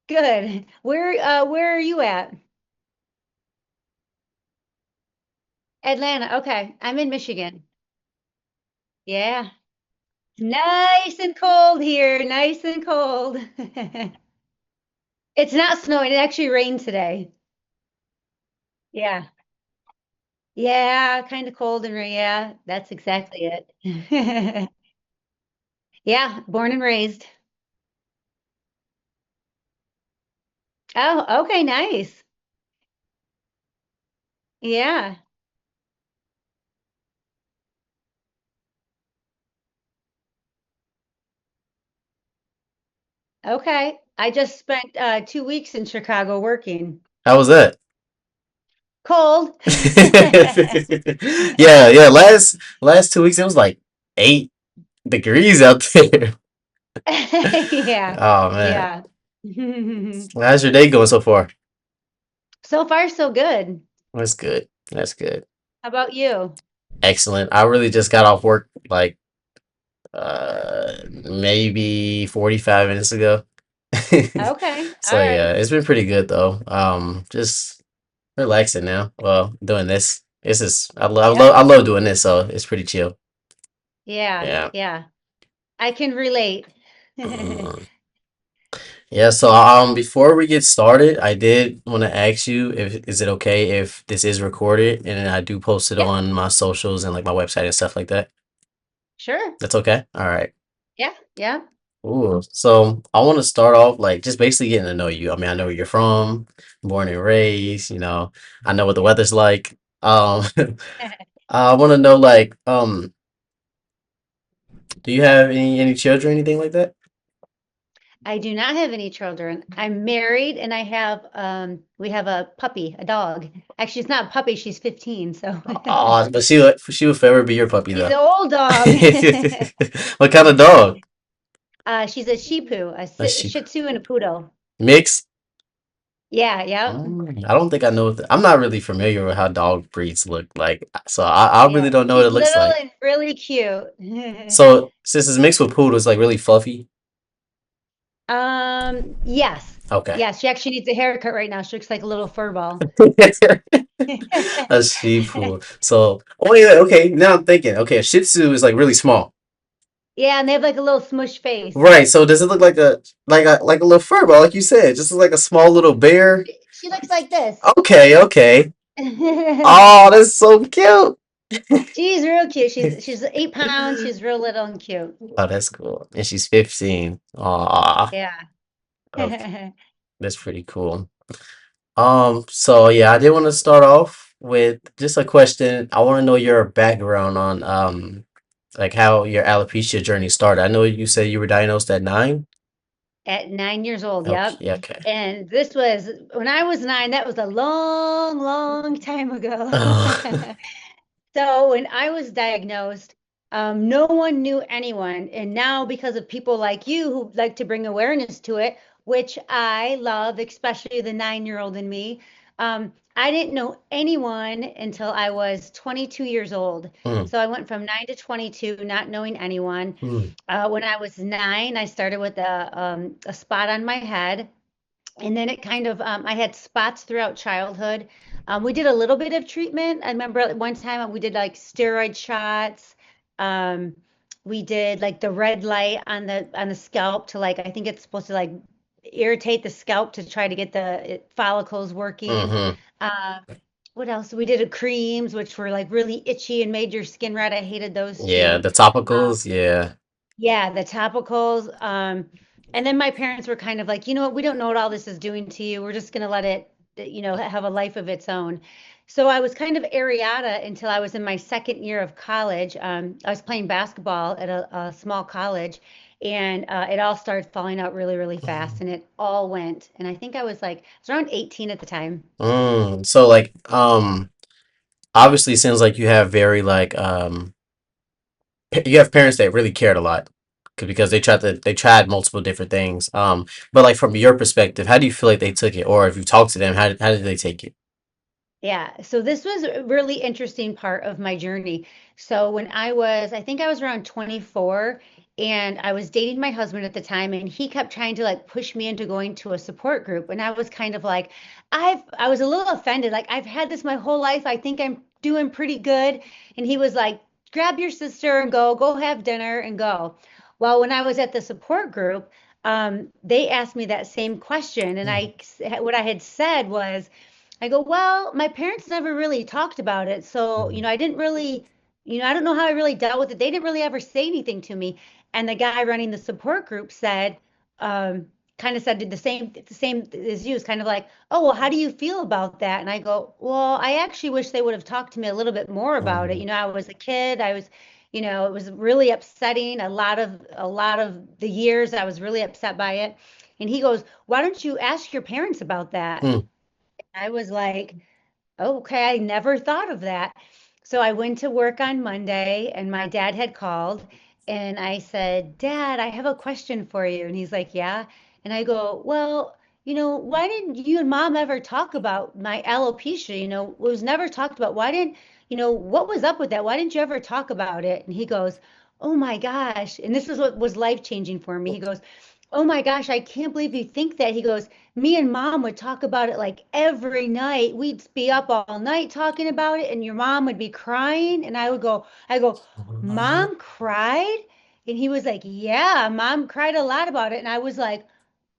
Good. Where are you at? Atlanta. Okay. I'm in Michigan. Yeah. Nice and cold here. Nice and cold. It's not snowing. It actually rained today. Yeah. Yeah, kind of cold and rain. Yeah, that's exactly it. Yeah, born and raised. Oh, okay, nice. Yeah. Okay. I just spent 2 weeks in Chicago working. How was that? Cold. Yeah, yeah. Last 2 weeks it was like 8 degrees out there. Yeah. Oh man, Yeah. how's your day going so far? So far, so good. That's good. That's good. How about you? Excellent. I really just got off work like maybe 45 minutes ago. Okay. All So yeah, right. it's been pretty good though. Just relaxing now. Well, doing this. This is Yep. I love doing this, so it's pretty chill. Yeah. Yeah. Yeah. I can relate. Mm. Yeah, so before we get started, I did want to ask you if is it okay if this is recorded and then I do post it Yeah. on my socials and like my website and stuff like that. Sure. That's okay? All right. Yeah. Yeah. Ooh, so I want to start off like just basically getting to know you. I mean, I know where you're from, born and raised, I know what the weather's like. I want to know like do you have any children or anything like that? I do not have any children. I'm married and I have we have a puppy, a dog. Actually, it's not a puppy, she's 15, so Oh, but she would forever be your puppy she's though. an old dog. What kind of dog? She's a Shih Tzu, A sheep Shih Tzu and a poodle. mix? Yeah, yeah. I don't think I know. I'm not really familiar with how dog breeds look like, so I really Yeah. don't know what She's it looks little like. and really cute. So since it's mixed with poodle, it's like really fluffy. Yes. Okay. Yes, she actually needs a haircut right now. She looks like a little fur ball. A sheep poodle. So, oh yeah, okay. Now I'm thinking. Okay, a Shih Tzu is like really small, Yeah, and they have like a little smush face. right? So does it look like a little fur ball, like you said, just like a small little bear? She looks like this. Okay, okay. Oh, that's so cute. She's real cute. She's 8 pounds. She's real little and cute. Oh, that's cool. And she's 15. Aw. Yeah. Okay, that's pretty cool. So yeah, I did want to start off with just a question. I want to know your background on like how your alopecia journey started. I know you said you were diagnosed at 9. At 9 years old, Okay, yep. yeah, okay. And this was when I was 9, that was a long, long time ago. Oh, So when I was diagnosed, no one knew anyone. And now, because of people like you who like to bring awareness to it, which I love, especially the 9-year-old in me, I didn't know anyone until I was 22 years old. mm, So I went from 9 to 22, not knowing anyone. mm, When I was 9, I started with a spot on my head. And then it kind of, I had spots throughout childhood. We did a little bit of treatment. I remember at one time we did like steroid shots. Um, we did like the red light on the scalp to like I think it's supposed to like irritate the scalp to try to get the follicles working. mm-hmm. Uh, what else? We did a creams which were like really itchy and made your skin red. I hated those Yeah, too. the Um, topicals, yeah. yeah, the topicals. And then my parents were kind of like, you know what, we don't know what all this is doing to you. We're just gonna let it, have a life of its own. So I was kind of Ariata until I was in my second year of college. I was playing basketball at a small college, and it all started falling out really, really fast, and it all went. And I think I was around 18 at the time. So like obviously it seems like you have very like you have parents that really cared a lot because they tried multiple different things. But like from your perspective, how do you feel like they took it, or if you talked to them, how did they take it? Yeah, so this was a really interesting part of my journey. So when I think I was around 24 and I was dating my husband at the time and he kept trying to like push me into going to a support group and I was kind of like I was a little offended like I've had this my whole life. I think I'm doing pretty good. And he was like grab your sister and go have dinner and go. Well, when I was at the support group, they asked me that same question and Mm, what I had said was I go, well, my parents never really talked about it. So, mm, I didn't really, I don't know how I really dealt with it. They didn't really ever say anything to me. And the guy running the support group said, um, kind of said the same as you, is kind of like, oh, well, how do you feel about that? And I go, well, I actually wish they would have talked to me a little bit more about it. mm, I was a kid. It was really upsetting. A lot of the years I was really upset by it. And he goes, why don't you ask your parents about that? mm. I was like, okay, I never thought of that. So I went to work on Monday and my dad had called and I said, Dad, I have a question for you. And he's like, yeah. And I go, well, why didn't you and mom ever talk about my alopecia? It was never talked about. Why didn't, what was up with that? Why didn't you ever talk about it? And he goes, oh my gosh. And this is what was life changing for me. He goes, oh my gosh, I can't believe you think that. He goes, me and mom would talk about it like every night. We'd be up all night talking about it, and your mom would be crying. And I go, Mom cried? And he was like, yeah, mom cried a lot about it. And I was like,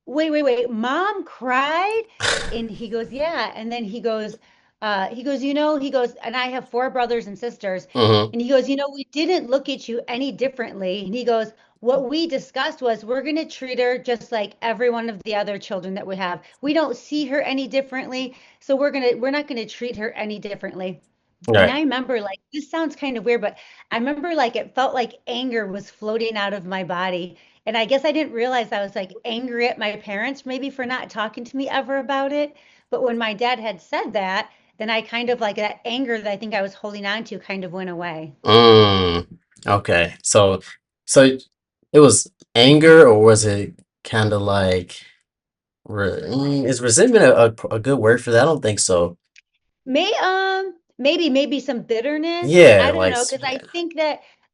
wait, wait, wait, mom cried? And he goes, yeah. And then he goes, he goes, and I have four brothers and sisters. Mhm. And he goes, we didn't look at you any differently. And he goes, what we discussed was we're going to treat her just like every one of the other children that we have. We don't see her any differently. So we're not going to treat her any differently. And Right. I remember like this sounds kind of weird, but I remember like it felt like anger was floating out of my body. And I guess I didn't realize I was like angry at my parents maybe for not talking to me ever about it. But when my dad had said that, then I kind of like that anger that I think I was holding on to kind of went away. Mm. Okay. So it was anger, or was it kind of like is resentment a good word for that? I don't think so. Maybe some bitterness. Yeah, I don't know, because yeah.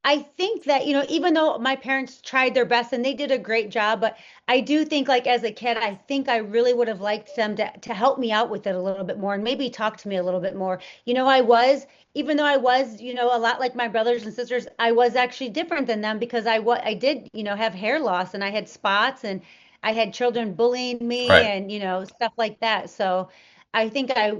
I think that, even though my parents tried their best and they did a great job, but I do think like as a kid, I think I really would have liked them to help me out with it a little bit more and maybe talk to me a little bit more. Even though I was, a lot like my brothers and sisters, I was actually different than them because I did, have hair loss and I had spots and I had children bullying me Right. and, stuff like that. So I think I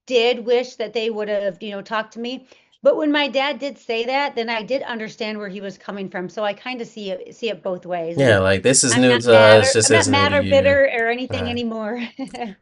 did wish that they would have, talked to me. But when my dad did say that, then I did understand where he was coming from. So I kind of see it both ways. Yeah, And like this is I'm new not to mad us, or just I'm not as new mad to or you. bitter or All anything right. anymore.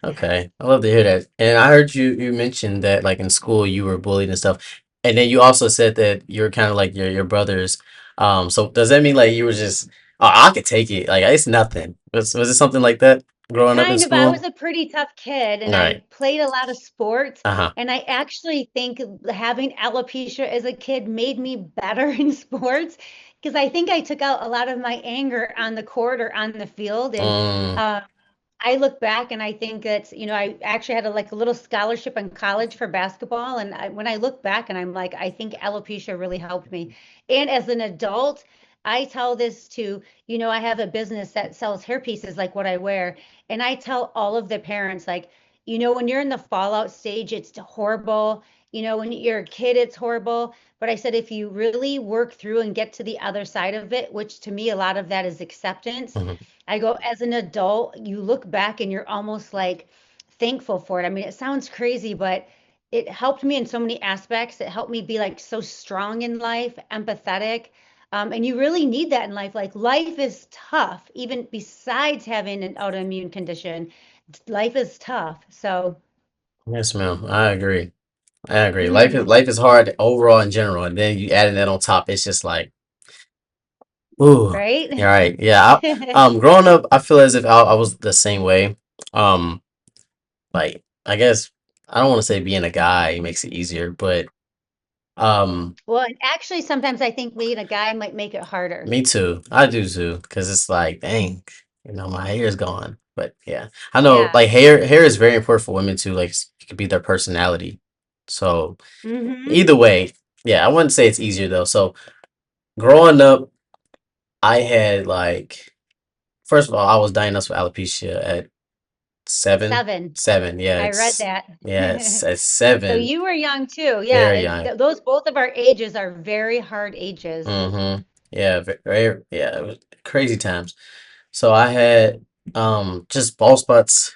Okay. I love to hear that. And I heard you mentioned that like in school you were bullied and stuff. And then you also said that you're kind of like your brothers. So does that mean like you were just, oh, I could take it. Like it's nothing. Was it something like that growing up in Kind of, I school? was a pretty tough kid All and I right. played a lot of sports. Uh-huh. And I actually think having alopecia as a kid made me better in sports because I think I took out a lot of my anger on the court or on the field. And Mm, um, I look back and I think that, I actually had like a little scholarship in college for basketball. And when I look back and I'm like, I think alopecia really helped me. And as an adult, I tell this to, I have a business that sells hair pieces like what I wear. And I tell all of the parents, like, when you're in the fallout stage, it's horrible. When you're a kid, it's horrible. But I said, if you really work through and get to the other side of it, which to me, a lot of that is acceptance, mhm. I go, as an adult, you look back and you're almost like thankful for it. I mean, it sounds crazy, but it helped me in so many aspects. It helped me be like so strong in life, empathetic. And you really need that in life. Like life is tough, even besides having an autoimmune condition. Life is tough. So, Yes, ma'am. I agree. I agree. mhm, Life is hard overall in general, and then you adding that on top, it's just like, ooh, you're right? right. Yeah. Growing up, I feel as if I was the same way. Um, like I guess I don't want to say being a guy makes it easier, but um, Well, and actually, sometimes I think being a guy might make it harder. me too. I do too, because it's like, dang, my hair is gone. But yeah, I know Yeah. like hair is very important for women too. Like it could be their personality. So Mm-hmm. either way, yeah, I wouldn't say it's easier though. So growing up, I had like first of all, I was diagnosed with alopecia at seven. 7. Seven, yeah, I read it's that. yeah, it's at So seven, you were young too. Yeah, very young. those both of our ages are very hard ages. Mm-hmm. Yeah, very, yeah, it was crazy times. So I had just bald spots,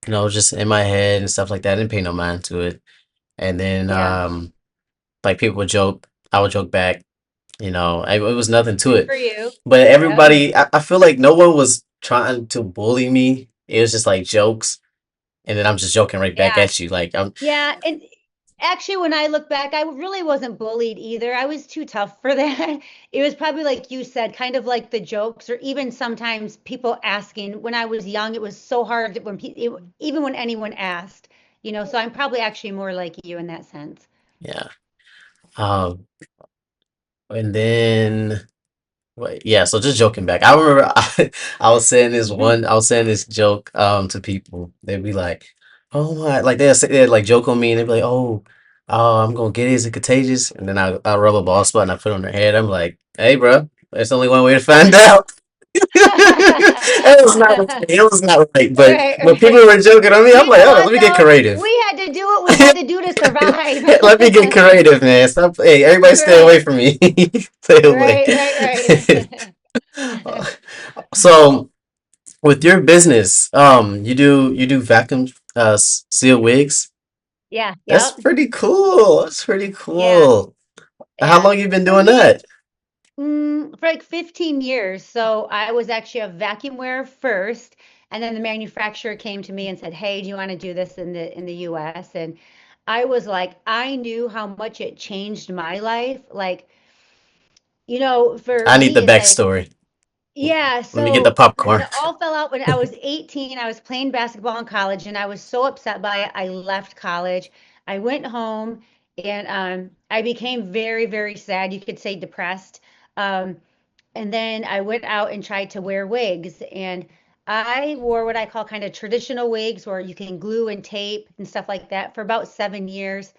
just in my head and stuff like that. I didn't pay no mind to it. And then Yeah, like people would joke, I would joke back, it was nothing to good it. for you. But Yep. everybody, I feel like no one was trying to bully me. It was just like jokes, and then I'm just joking right back Yeah. at you. Like I'm, Yeah, and actually when I look back, I really wasn't bullied either. I was too tough for that. It was probably like you said, kind of like the jokes or even sometimes people asking. When I was young, it was so hard that even when anyone asked, so I'm probably actually more like you in that sense. yeah. Um, and then. Wait, yeah, so just joking back. I remember I was saying this joke to people. They'd be like, "Oh my," like they'd like joke on me and they'd be like, "Oh, I'm gonna get it. Is it contagious?" And then I rub a ball spot and I put it on their head. I'm like, "Hey, bro, there's only one way to find out." It was not right. It was not right. But Right, when people right. were joking on me, I'm You like, know "Hold on, what let me get though? creative." We had to do what we had to do to survive. Let me get creative, man. Stop. Hey, everybody, stay away Right. from me. Stay away. Right, right, right. So with your business, you do vacuum seal wigs. Yeah, That's yep. pretty cool. That's pretty Yeah, cool. How yeah. long you been For doing me, that? for like 15 years. So I was actually a vacuum wearer first, and then the manufacturer came to me and said, "Hey, do you want to do this in the US?" And I was like, I knew how much it changed my life. Like, for I need the me, it's like, backstory. yeah, Let me get the so popcorn. it all fell out when I was 18. I was playing basketball in college and I was so upset by it. I left college. I went home and I became very, very sad. You could say depressed. Um, and then I went out and tried to wear wigs. And I wore what I call kind of traditional wigs where you can glue and tape and stuff like that for about 7 years.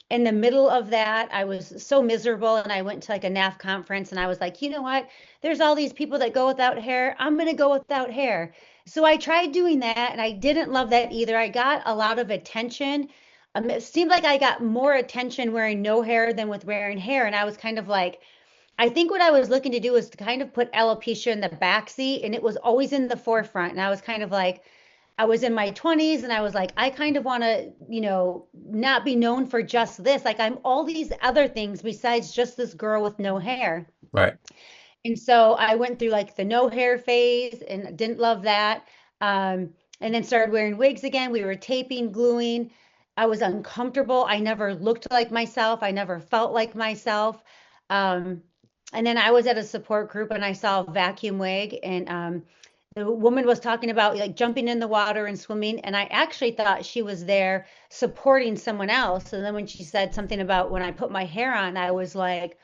In the middle of that, I was so miserable and I went to like a NAF conference and I was like, you know what? There's all these people that go without hair. I'm going to go without hair. So I tried doing that and I didn't love that either. I got a lot of attention. It seemed like I got more attention wearing no hair than with wearing hair. And I was kind of like, I think what I was looking to do was to kind of put alopecia in the back seat and it was always in the forefront. And I was kind of like, I was in my 20s and I was like, I kind of want to, not be known for just this. Like I'm all these other things besides just this girl with no hair. Right. And so I went through like the no hair phase and didn't love that. And then started wearing wigs again. We were taping, gluing. I was uncomfortable. I never looked like myself. I never felt like myself. Um, and then I was at a support group and I saw a vacuum wig and the woman was talking about like jumping in the water and swimming. And I actually thought she was there supporting someone else. And then when she said something about when I put my hair on, I was like,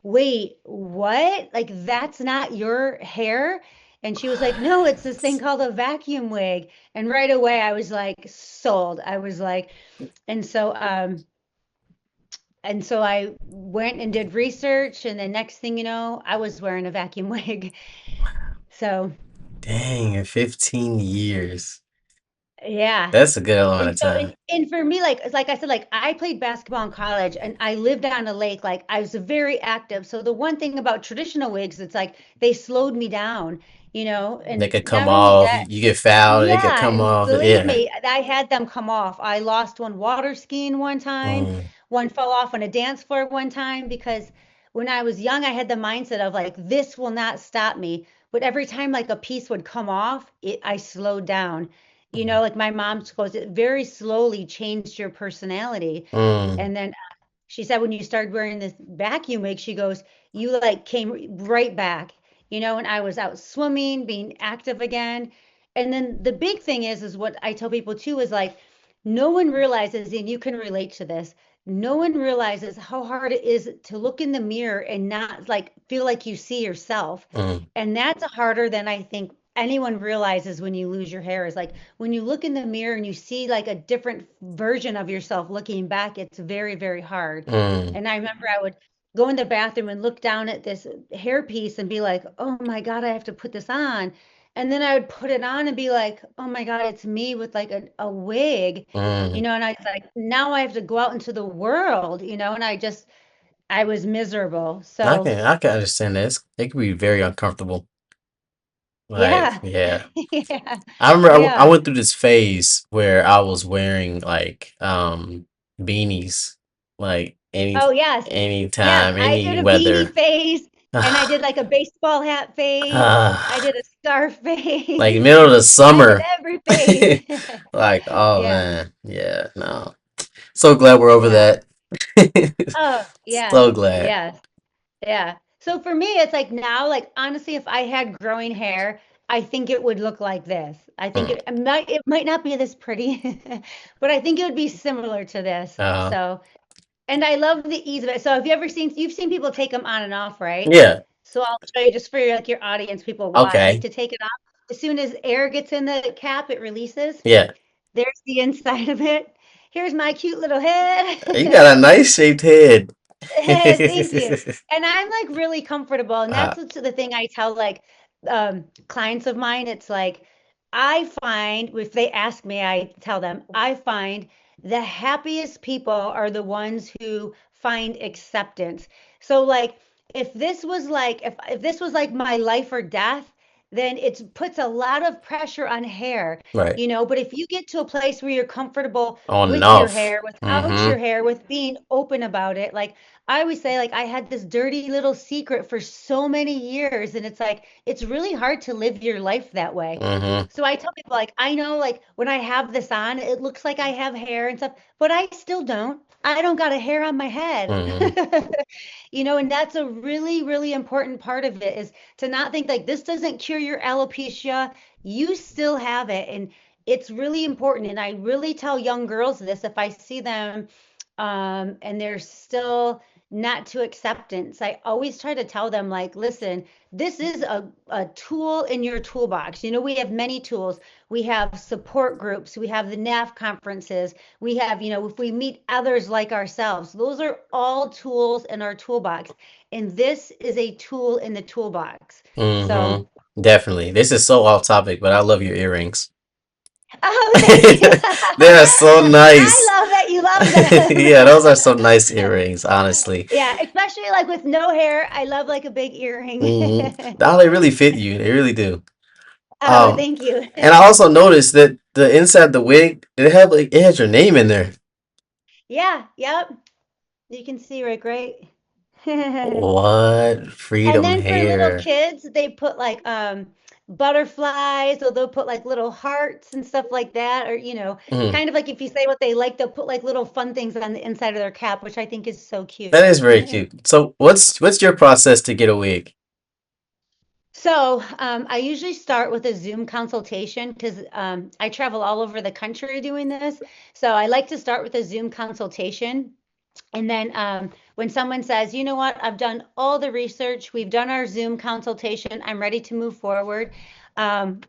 wait, what? Like, that's not your hair? And she was like, no, it's this thing called a vacuum wig. And right away, I was like, sold. I was like, and so, I went and did research, and the next thing you know, I was wearing a vacuum wig. So, Dang, in 15 years. yeah. That's a good amount And of so, time. and for me, like I said, like I played basketball in college and I lived on a lake. Like I was very active. So the one thing about traditional wigs, it's like they slowed me down, They and could come not only off. that, You get fouled. They could yeah, come and off. believe Yeah. me, I had them come off. I lost one water skiing one time, Mm, one fell off on a dance floor one time because when I was young, I had the mindset of like, this will not stop me. But every time like a piece would come off, I slowed down. Like my mom goes, it very slowly changed your personality. mm, And then she said when you started wearing this vacuum wig, she goes, you like came right back, and I was out swimming, being active again. And then the big thing is what I tell people too is like, no one realizes, and you can relate to this, no one realizes how hard it is to look in the mirror and not like feel like you see yourself. mm. And that's harder than I think anyone realizes when you lose your hair is like when you look in the mirror and you see like a different version of yourself looking back, it's very, very hard. Mm, And I remember I would go in the bathroom and look down at this hair piece and be like, oh my God, I have to put this on. And then I would put it on and be like, oh my God, it's me with like a wig, mm. and I was like, now I have to go out into the world, and I was miserable. So I can understand this. It can be very uncomfortable. Like, yeah, yeah. yeah, I remember I yeah. went through this phase where I was wearing like beanies like Oh, yes. Yeah, anytime, I any did a weather. beanie face and I did like a baseball hat face. I Ah, did a scarf like face. middle of the I did summer. every face. Like, oh Yeah, man. Yeah, no. So glad we're over yeah. that. Oh, yes, So glad. yes, yeah. So for me, it's like now, like honestly, if I had growing hair, I think it would look like this. I think Mm. it might not be this pretty, but I think it would be similar to this. Uh, So and I love the ease of it. So have you've seen people take them on and off, right? yeah. So I'll show you just for your, like your audience, people watch, like Okay. to take it off. As soon as air gets in the cap, it releases. Yeah. There's the inside of it. Here's my cute little You got a head. nice shaped head. Thank you. And I'm like really comfortable. And uh, that's what's the thing I tell like clients of mine. It's like I find if they ask me, I tell them I find the happiest people are the ones who find acceptance. So like if this was like my life or death, then it puts a lot of pressure on hair, right. but if you get to a place where you're comfortable On and with your off. hair, without Mm-hmm. your hair, with being open about it, like I always say, like I had this dirty little secret for so many years, and it's like it's really hard to live your life that way. Mm-hmm. So I tell people, like, I know, like when I have this on, it looks like I have hair and stuff, but I still don't. I don't got a hair on my head. Mm-hmm. And that's a really, really important part of it is to not think like this doesn't cure your alopecia. You still have it, and it's really important. And I really tell young girls this if I see them and they're still not to acceptance. I always try to tell them, like, listen, this is a tool in your toolbox. We have many tools. We have support groups, we have the NAF conferences, we have, if we meet others like ourselves, those are all tools in our toolbox. And this is a tool in the toolbox. So, Mm-hmm. Definitely. This is so off topic, but I love your earrings. oh, thank you. They are so I nice. love that you love Yeah, those are so them. nice earrings, honestly. Yeah, especially like with no hair. I love like a big earring. Hmm. Now they really fit you. They really do. Oh, Um, thank you. and I also noticed that the inside the wig, it had your name in there. Yeah, yep. You can see right, great. What? And Freedom then for little hair. kids, they put like butterflies, or they'll put like little hearts and stuff like that, or Mm, kind of like if you say what they like, they'll put like little fun things on the inside of their cap, which I think is so that cute. is very cute. So what's your process to get a wig? So I usually start with a Zoom consultation because I travel all over the country doing this. So I like to start with a Zoom consultation. And then when someone says, you know what, I've done all the research, we've done our Zoom consultation, I'm ready to move forward. Um,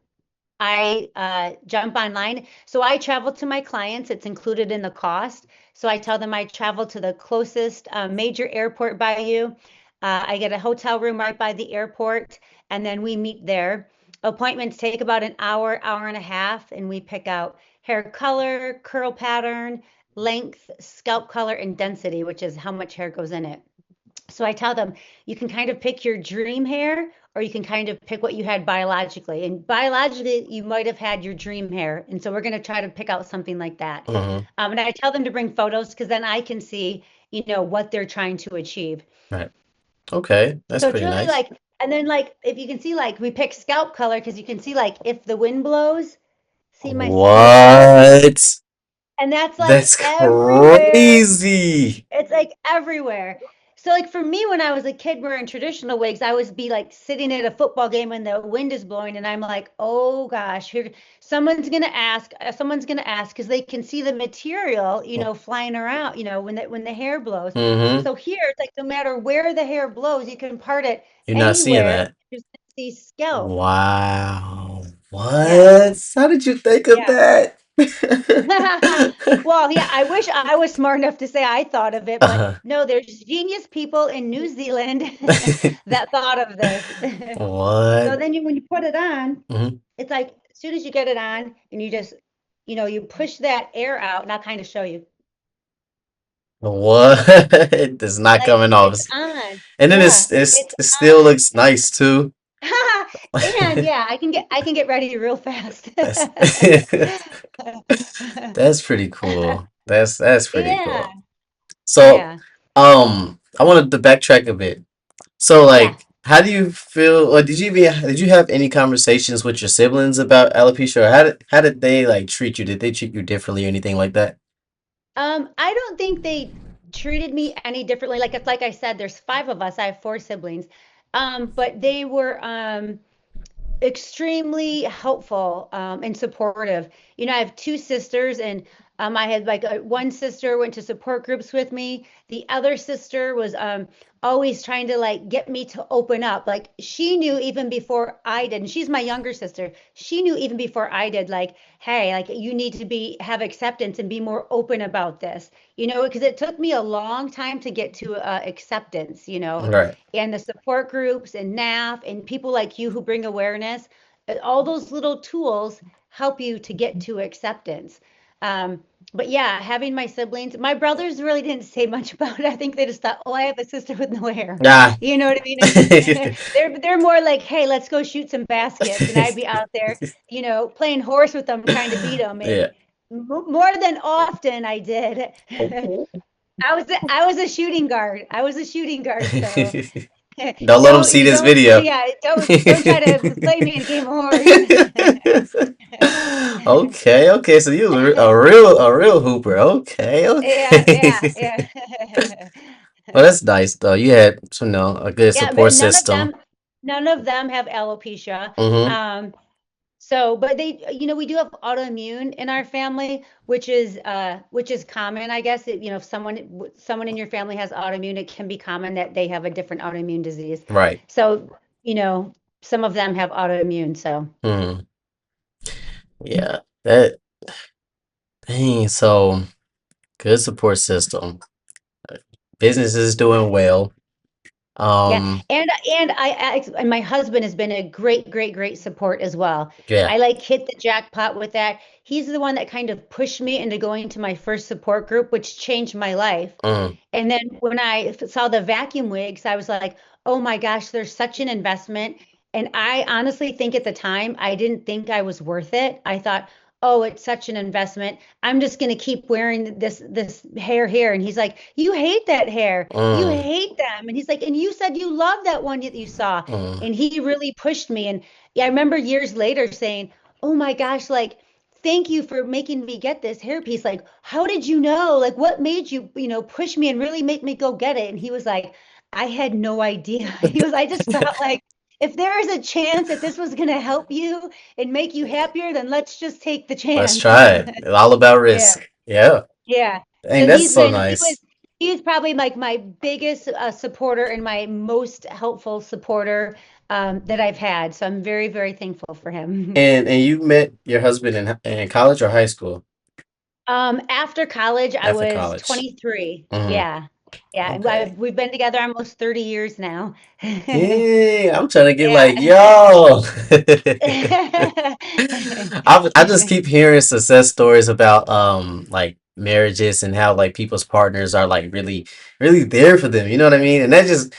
I jump online. So I travel to my clients. It's included in the cost. So I tell them I travel to the closest major airport by you. I get a hotel room right by the airport, and then we meet there. Appointments take about an hour, hour and a half, and we pick out hair color, curl pattern, length, scalp color, and density, which is how much hair goes in it. So I tell them you can kind of pick your dream hair, or you can kind of pick what you had biologically. And biologically, you might have had your dream hair. And so we're going to try to pick out something like that. Hmm. And I tell them to bring photos because then I can see, what they're trying to achieve. Right. Okay, that's So it's pretty really nice. like, and then like, if you can see, like, we pick scalp color because you can see, like, if the wind blows, see my scalp, What? and that's like That's everywhere. crazy. It's like everywhere. So like for me when I was a kid wearing traditional wigs, I would be like sitting at a football game when the wind is blowing and I'm like, "Oh gosh, here someone's going to ask because they can see the material, flying around, when the hair blows." Mm-hmm. So here it's like no matter where the hair blows, you can part it You're not seeing anywhere. that. waxy scalp. Wow. Yeah. What? How did you think of Yeah. that? Well, yeah, I wish I was smart enough to say I thought of it, but Uh, no, there's genius people in New Zealand that thought of this. So what? then when you put it on, Mhm. it's like as soon as you get it on and you just, you push that air out, and I'll kind of show you. What? It's not Like coming off. it's on. And then Yeah, it's it still on. looks nice too. And yeah, I can get ready real fast. That's that's pretty cool. That's pretty Yeah, cool. So, yeah, I wanted to backtrack a bit. So, yeah. like, how do you feel? Or did you have any conversations with your siblings about alopecia, or how did they like treat you? Did they treat you differently or anything like that? I don't think they treated me any differently. Like it's like I said, there's five of us. I have four siblings. But they were extremely helpful and supportive. I have two sisters, and I had like one sister went to support groups with me. The other sister was always trying to like get me to open up. Like she knew even before I did, and she's my younger sister. She knew even before I did, like, hey, like you need to be have acceptance and be more open about this. Because it took me a long time to get to acceptance. Right. And the support groups and NAF and people like you who bring awareness, all those little tools help you to get to acceptance. Um, but yeah, having my siblings, my brothers really didn't say much about it. I think they just thought, oh, I have a sister with no hair. Nah. You know what I mean? They're more like, hey, let's go shoot some baskets, and I'd be out there, playing horse with them, trying to beat them, and Yeah. more than often I did. I was a shooting guard. I was a shooting guard, so Don't let them don't see you this don't video. yeah, don't try to play me in a game of horse. Okay, okay. So you was a real hooper. Okay, Yeah, yeah, okay. yeah. Well, that's nice though. You had, a good Yeah, support but system. none of them have alopecia. Mm-hmm. So, but we do have autoimmune in our family, which is common, I guess. If someone in your family has autoimmune, it can be common that they have a different autoimmune disease. Right. So, you know, some of them have autoimmune. So, Mm. Yeah. That dang. So good support system. Business is doing well. yeah, Um. and my husband has been a great, great, great support as well. Yeah. I like hit the jackpot with that. He's the one that kind of pushed me into going to my first support group, which changed my life. Mm, And then when I saw the vacuum wigs, I was like, oh my gosh, there's such an investment. And I honestly think at the time, I didn't think I was worth it. I thought, oh, it's such an investment. I'm just going to keep wearing this hair here. And he's like, you hate that hair. You mm, hate them. And he's like, and you said you love that one that you saw. mm. And he really pushed me. And yeah, I remember years later saying, oh my gosh, like, thank you for making me get this hairpiece. Like, how did you know? Like, what made you, push me and really make me go get it? And he was like, I had no idea. I just felt like if there is a chance that this was going to help you and make you happier, then let's just take the Let's chance. try it. It's all about Yeah. risk. Yeah. Yeah. Dang, So that's so nice. he's probably like my biggest supporter and my most helpful supporter that I've had. So I'm very, very thankful for him. And you met your husband in college or high school? After college, I After was college. 23. Mm, Yeah. Yeah. And okay. we've been together almost 30 years now. Yeah, I'm trying to get Yeah. like, yo. I just keep hearing success stories about like marriages and how like people's partners are like really there for them. You know what I mean? And that just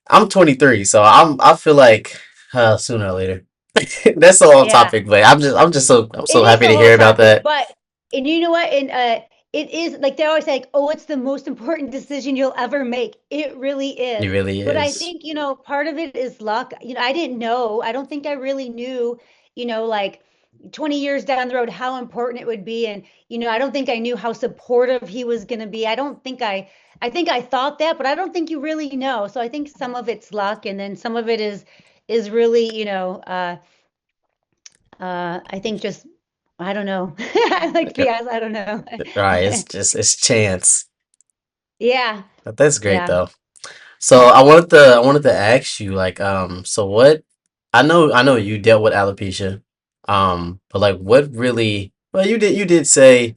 I'm 23, so I feel like sooner or later. That's so off Yeah. topic, but I'm so It is happy a to little hear about topic, that. and you know what? And it is like they always say, like, oh, it's the most important decision you'll ever make. It really It is. really But I is. think, part of it is luck. I didn't know. I don't think I really knew, like 20 years down the road how important it would be. And, I don't think I knew how supportive he was going to be. I think I thought that, but I don't think you really know. So I think some of it's luck, and then some of it is really, I think just I don't know. I like to be honest, I don't know. Right, it's chance. Yeah, But that's great yeah. though. So I wanted to ask you like so I know you dealt with alopecia. But like what really, well, you did say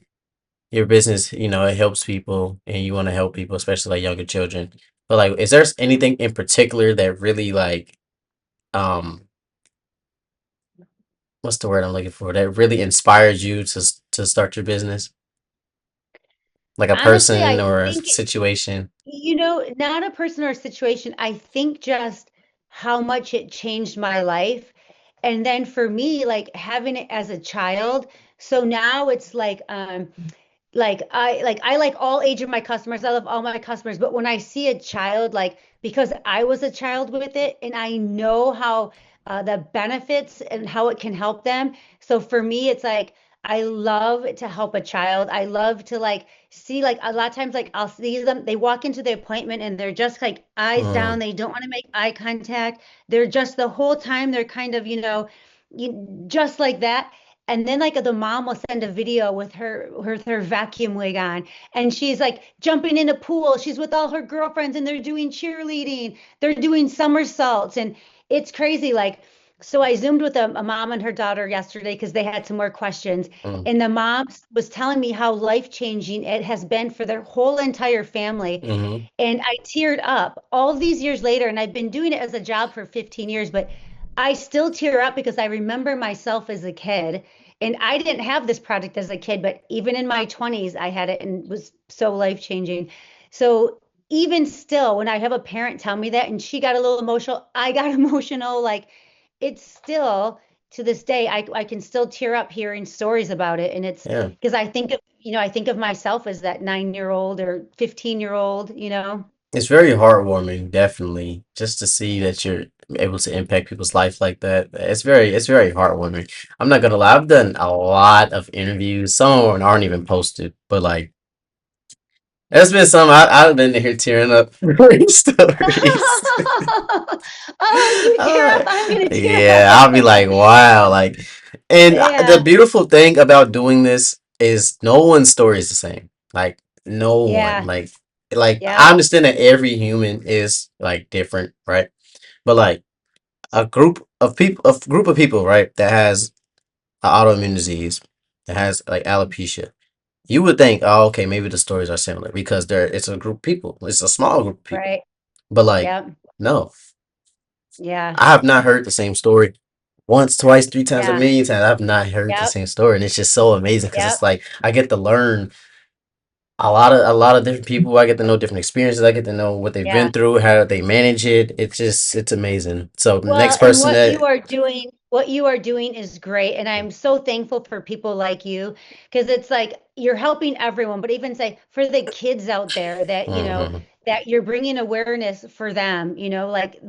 your business, it helps people and you want to help people, especially like younger children. But like, is there anything in particular that really like, um, what's the word I'm looking for, that really inspired you to start your business? Like a Honestly, person I or a think, situation? not a person or a situation. I think just how much it changed my life. And then for me, like having it as a child. So now it's like I like all age of my customers. I love all my customers, but when I see a child, like because I was a child with it and I know how the benefits and how it can help them. So for me, it's like I love to help a child. I love to like see like a lot of times like I'll see them, they walk into the appointment and they're just like eyes Mm, down. They don't want to make eye contact. They're just the whole time they're kind of, just like that. And then like the mom will send a video with her vacuum wig on, and she's like jumping in a pool. She's with all her girlfriends, and they're doing cheerleading. They're doing somersaults, and it's crazy. Like, so I zoomed with a mom and her daughter yesterday because they had some more questions, mm, and the mom was telling me how life changing it has been for their whole entire family. mm-hmm. And I teared up all these years later, and I've been doing it as a job for 15 years, but I still tear up because I remember myself as a kid. And I didn't have this product as a kid, but even in my 20s, I had it and it was so life changing. So even still, when I have a parent tell me that and she got a little emotional, I got emotional. Like it's still to this day, I can still tear up hearing stories about it. And it's Yeah. because I think of myself as that 9 year old or 15-year old. It's very heartwarming, definitely, just to see that you're able to impact people's life like that. It's very heartwarming. I'm not gonna lie, I've done a lot of interviews. Some of them aren't even posted, but like, there's been some I've been here tearing up for stories. Oh, you tear up, Uh, I'm gonna tear yeah, I'll be up. like, wow, like, and the Yeah, beautiful thing about doing this is no one's story is the same. Like, no one, yeah, like I yep, understand that every human is like different, right? But like a group of people, right, that has an autoimmune disease, that has like alopecia, you would think, oh, okay, maybe the stories are similar because it's a group of people, it's a small group of people. right, But like, yep, no, yeah, I have not heard the same story once, twice, three times, a yeah, million times. I've not heard the yep, same story, and it's just so amazing because yep, it's like I get to learn a lot of different people. I get to know different experiences. I get to know what they've been yeah. through, how they manage it. It's amazing. So the next Well, and person that what you are doing is great. And I'm so thankful for people like you because it's like you're helping everyone, but even say for the kids out there that, Mhm. that you're bringing awareness for them, like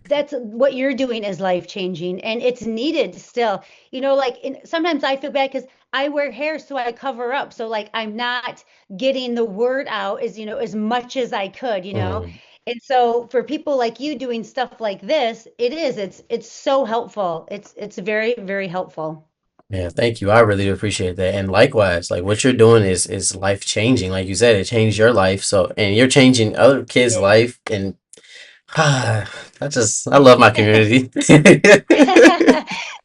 that's what you're doing is life changing and it's needed still. Like sometimes I feel bad because I wear hair so I cover up. So like I'm not getting the word out as much as I could. Mm. And so for people like you doing stuff like this, it's so helpful. It's very, very helpful. Yeah, thank you. I really appreciate that. And likewise, like what you're doing is life changing. Like you said, it changed your life. So, and you're changing other kids' It life. And I love my community.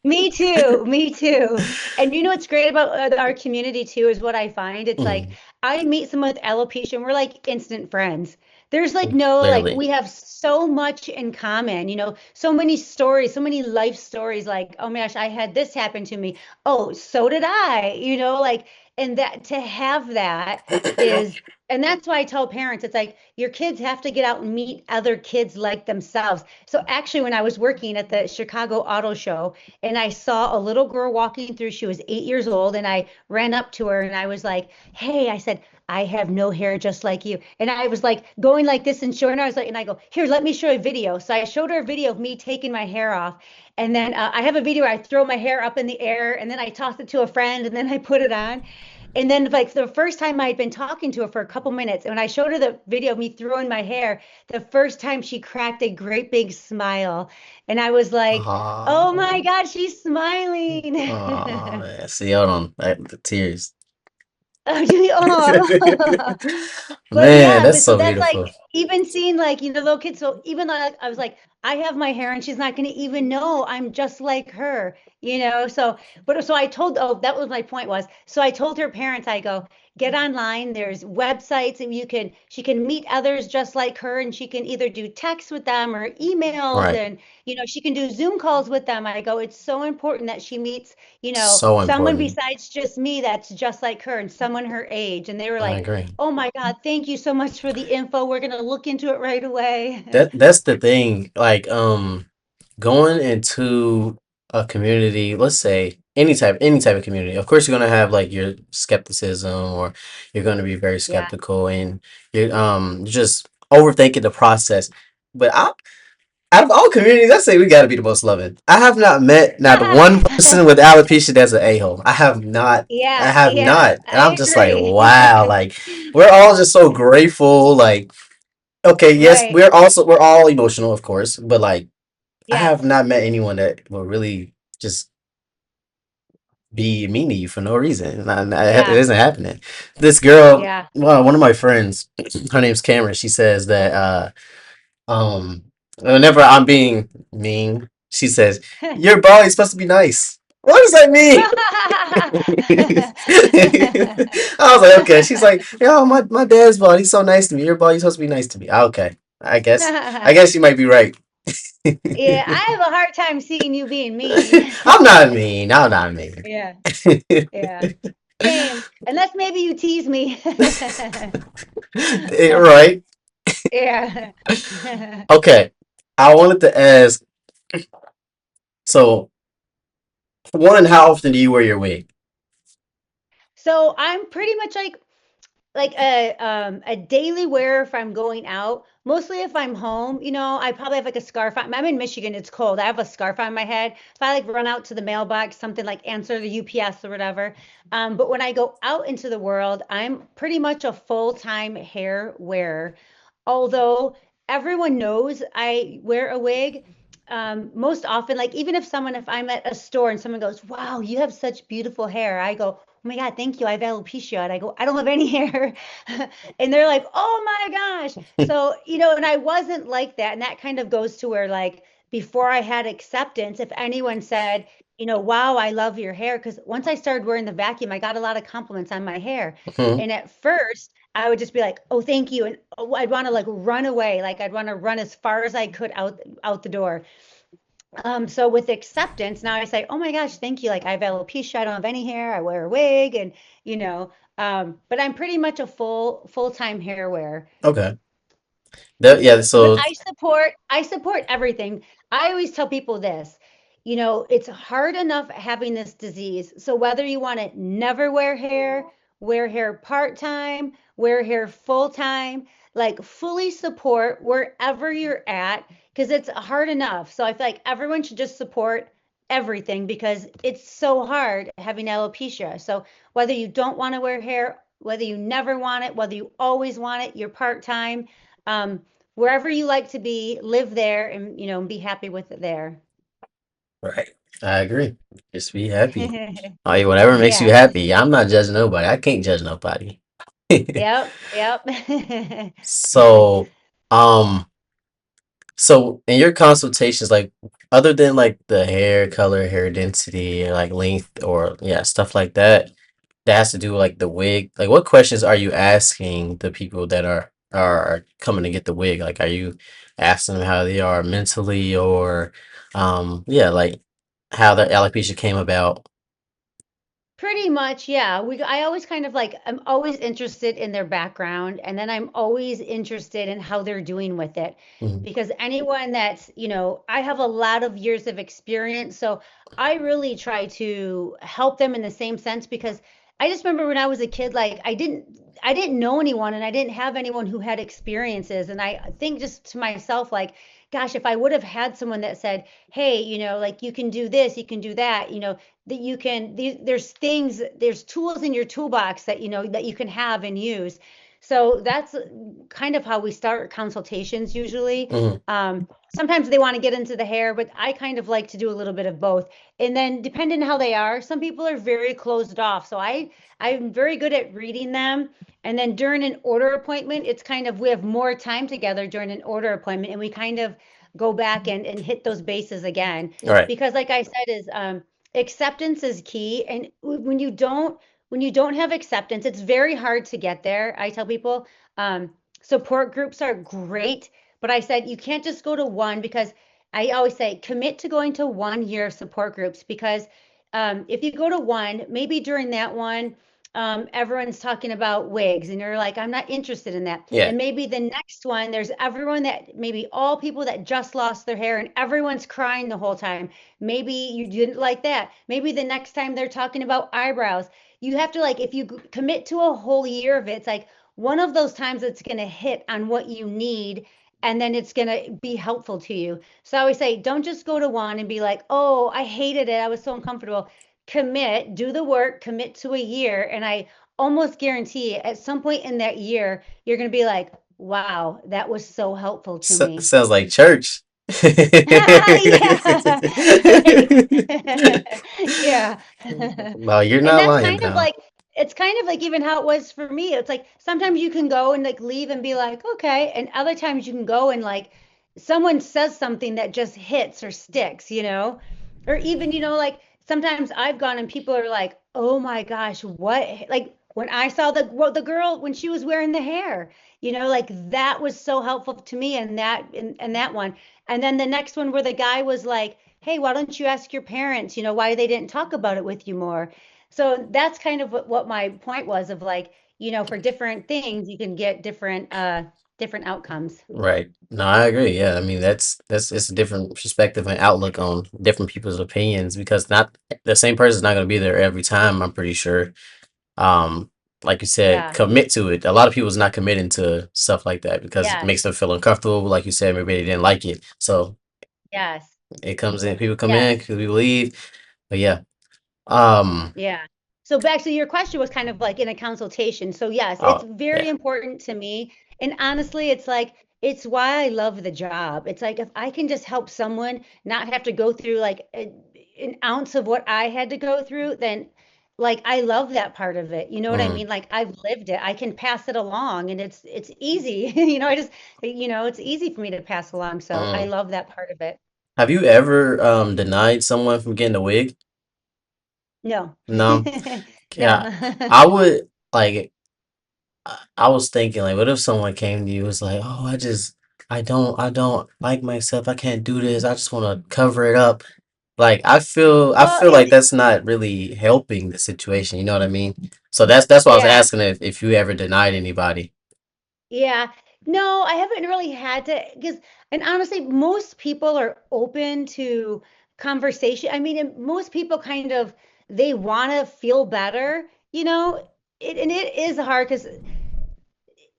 Me too. Me too. And what's great about our community too is what I find. It's like Mm, I meet someone with alopecia and we're like instant friends. There's like no, like clearly. we have so much in common, so many stories, so many life stories. Like, oh my gosh, I had this happen to me. Oh, so did I, like, and that to have that is, and that's why I tell parents, it's like your kids have to get out and meet other kids like themselves. So actually, when I was working at the Chicago Auto Show and I saw a little girl walking through, she was 8 years old, and I ran up to her and I was like, "Hey," I said, "I have no hair just like you." And I was like going like this and showing her. I was like, and I go, "Here, let me show you a video." So I showed her a video of me taking my hair off. And then I have a video where I throw my hair up in the air and then I toss it to a friend and then I put it on. And then, like, the first time I had been talking to her for a couple minutes, and when I showed her the video of me throwing my hair, the first time she cracked a great big smile. And I was like, oh Oh, my God, she's smiling. oh, yeah. See, hold on. The tears. Oh. But Man, yeah, that's but so so that's like beautiful. even seeing like little kids. So even like I was like, I have my hair and she's not going to even know I'm just like her, you know? So, but so I told, oh, that was my point was, so I told her parents, I go, get online. There's websites and she can meet others just like her and she can either do text with them or emails Right. and, she can do Zoom calls with them. I go, it's so important that she meets, So someone important. besides just me that's just like her and someone her age. And they were I like, agree. oh my God, thank you so much for the info. We're going to look into it right away. That's the thing. Like, going into a community, let's say any type of community, of course you're gonna have like your skepticism, or you're gonna be very Yeah. skeptical, and you're just overthinking the process. But out of all communities, I say we gotta be the most loving. I have not met not one person with alopecia that's an a-hole. I have not. I Yeah, have yeah, not. And I I'm just like, agree. wow, like we're all just so grateful. Like, okay, yes, Right. we're all emotional, of course, but like I have Yes. not met anyone that will really just be mean to you for no reason. It Yeah. isn't happening. This girl, Yeah. well, one of my friends, her name's Cameron. She says that whenever I'm being mean, she says your body's supposed to be nice. What does that mean? I was like, okay. She's like, yo, my dad's body, he's so nice to me. Your body's supposed to be nice to me. Okay, I guess you might be right. Yeah, I have a hard time seeing you being mean. I'm not mean. I'm not mean. Yeah, yeah. Same. Unless maybe you tease me. Right. Yeah. Okay. I wanted to ask, so for one, how often do you wear your wig? So I'm pretty much like a daily wear if I'm going out. Mostly if I'm home, I probably have like a scarf on. I'm in Michigan, it's cold. I have a scarf on my head. If I like run out to the mailbox, something like answer the UPS or whatever. But when I go out into the world, I'm pretty much a full-time hair wearer. Although everyone knows I wear a wig, most often, like even if I'm at a store and someone goes, "Wow, you have such beautiful hair," I go, "Oh my God, thank you. I have alopecia." And I go, "I don't have any hair." And they're like, "Oh my gosh." So, and I wasn't like that. And that kind of goes to where, like, before I had acceptance, if anyone said, "Wow, I love your hair," because once I started wearing the vacuum, I got a lot of compliments on my hair. Mhm. And at first, I would just be like, "Oh, thank you." And I'd want to like run away. Like I'd want to run as far as I could out the door. So with acceptance, now I say, "Oh my gosh, thank you. Like I have alopecia, I don't have any hair, I wear a wig, and but I'm pretty much a full-time hair wearer. Okay. Yeah, But so I support everything. I always tell people this, it's hard enough having this disease. So whether you want to never wear hair part-time, wear hair full-time, like fully support wherever you're at, because it's hard enough. So I feel like everyone should just support everything because it's so hard having alopecia. So whether you don't want to wear hair, whether you never want it, whether you always want it, you're part-time. Um, Wherever you like to be, live there and be happy with it there. right. I agree. Just be happy. Oh, yeah, whatever makes you Yeah. happy. I'm not judging nobody. I can't judge nobody. Yep. Yep. So, um, so in your consultations, like other than like the hair color, hair density, or like length, or yeah, stuff like that, that has to do with like the wig. Like, what questions are you asking the people that are coming to get the wig? Like, are you asking them how they are mentally, or yeah, like how the alopecia came about? Pretty much, yeah. I always kind of like, I'm always interested in their background, and then I'm always interested in how they're doing with it. Mhm. Because anyone that's, I have a lot of years of experience, so I really try to help them in the same sense because I just remember when I was a kid, like I didn't know anyone and I didn't have anyone who had experiences. And I think just to myself, like, gosh, if I would have had someone that said, "Hey, like you can do this, you can do that," that you can there's tools in your toolbox that that you can have and use. So that's kind of how we start consultations usually. Mhm. Sometimes they want to get into the hair, but I kind of like to do a little bit of both. And then depending on how they are, some people are very closed off, so I'm very good at reading them. And then during an order appointment, it's kind of we have more time together during an order appointment, and we kind of go back and hit those bases again. Right. Because like I said, is acceptance is key. And when you don't have acceptance, it's very hard to get there. I tell people, support groups are great, but I said you can't just go to one because I always say commit to going to 1 year of support groups because if you go to one, maybe during that one, everyone's talking about wigs and you're like, I'm not interested in that. Yeah. And maybe the next one, there's everyone that maybe all people that just lost their hair and everyone's crying the whole time. Maybe you didn't like that. Maybe the next time they're talking about eyebrows. You have to like, if you commit to a whole year of it, it's like one of those times it's going to hit on what you need and then it's going to be helpful to you. So I always say, don't just go to one and be like, oh, I hated it. I was so uncomfortable. Commit, do the work, commit to a year. And I almost guarantee at some point in that year, you're going to be like, wow, that was so helpful to me. Sounds like church. Yeah. Yeah. Well, you're And not that's lying kind of now. like it's kind of like even how it was for me. It's like sometimes you can go and like leave and be like, okay, and other times you can go and like someone says something that just hits or sticks, you know? Or even, like sometimes I've gone and people are like, "Oh my gosh, what?" Like when I saw the girl when she was wearing the hair, like that was so helpful to me and that one. And then the next one where the guy was like, "Hey, why don't you ask your parents, why they didn't talk about it with you more?" So that's kind of what my point was of like, for different things you can get different outcomes. Right. No, I agree. Yeah, I mean that's it's a different perspective and outlook on different people's opinions because not the same person's not going to be there every time, I'm pretty sure. Um, like you said, Yeah. commit to it. A lot of people's not committing to stuff like that because it Yes. makes them feel uncomfortable. Like you said, maybe they didn't like it. So Yes. it comes in, people come in, Yes. people leave. But yeah. Um, Yeah. So back to your question was kind of like in a consultation. So yes, it's oh very yeah. important to me. And honestly, it's like it's why I love the job. It's like if I can just help someone not have to go through like an ounce of what I had to go through, then like I love that part of it. You know what I Mm, mean? Like I've lived it. I can pass it along and it's easy. I just it's easy for me to pass along. So I mm. love that part of it. Have you ever denied someone from getting a wig? No. No. Yeah. No. I would like I was thinking like what if someone came to you and was like, "Oh, I don't like myself. I can't do this. I just want to cover it up." Like I Well, feel like that's not really helping the situation, you know what I mean? So that's why I was yeah. asking if you ever denied anybody. Yeah. No, I haven't really had to because, and honestly, most people are open to conversation. I mean, and most people kind of they want to feel better, and it is hard because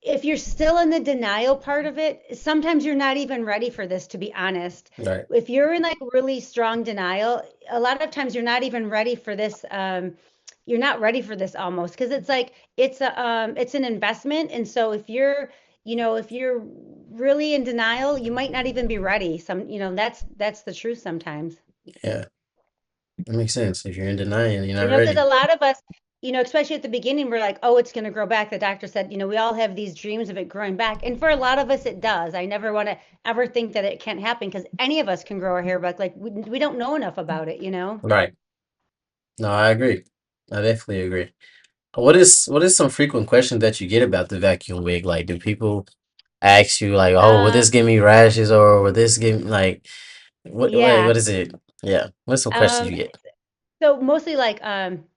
if you're still in the denial part of it, sometimes you're not even ready for this, to be honest. Right. If you're in like really strong denial, a lot of times you're not even ready for this. You're not ready for this almost because it's like it's an investment. And so if you're really in denial, you might not even be ready. That's the truth sometimes. Yeah. That makes sense. If you're in denial, you're not Because ready. a lot of us, especially at the beginning, we're like, oh, it's going to grow back. The doctor said, we all have these dreams of it growing back. And for a lot of us, it does. I never want to ever think that it can't happen because any of us can grow our hair back. Like, we don't know enough about it. Right. No, I agree. I definitely agree. What is some frequent questions that you get about the vacuum wig? Like, do people ask you like, "Oh, will this Um, give me rashes?" or "Will this give me like what yeah. is it?" Yeah. What's some questions Um, you get? So mostly like,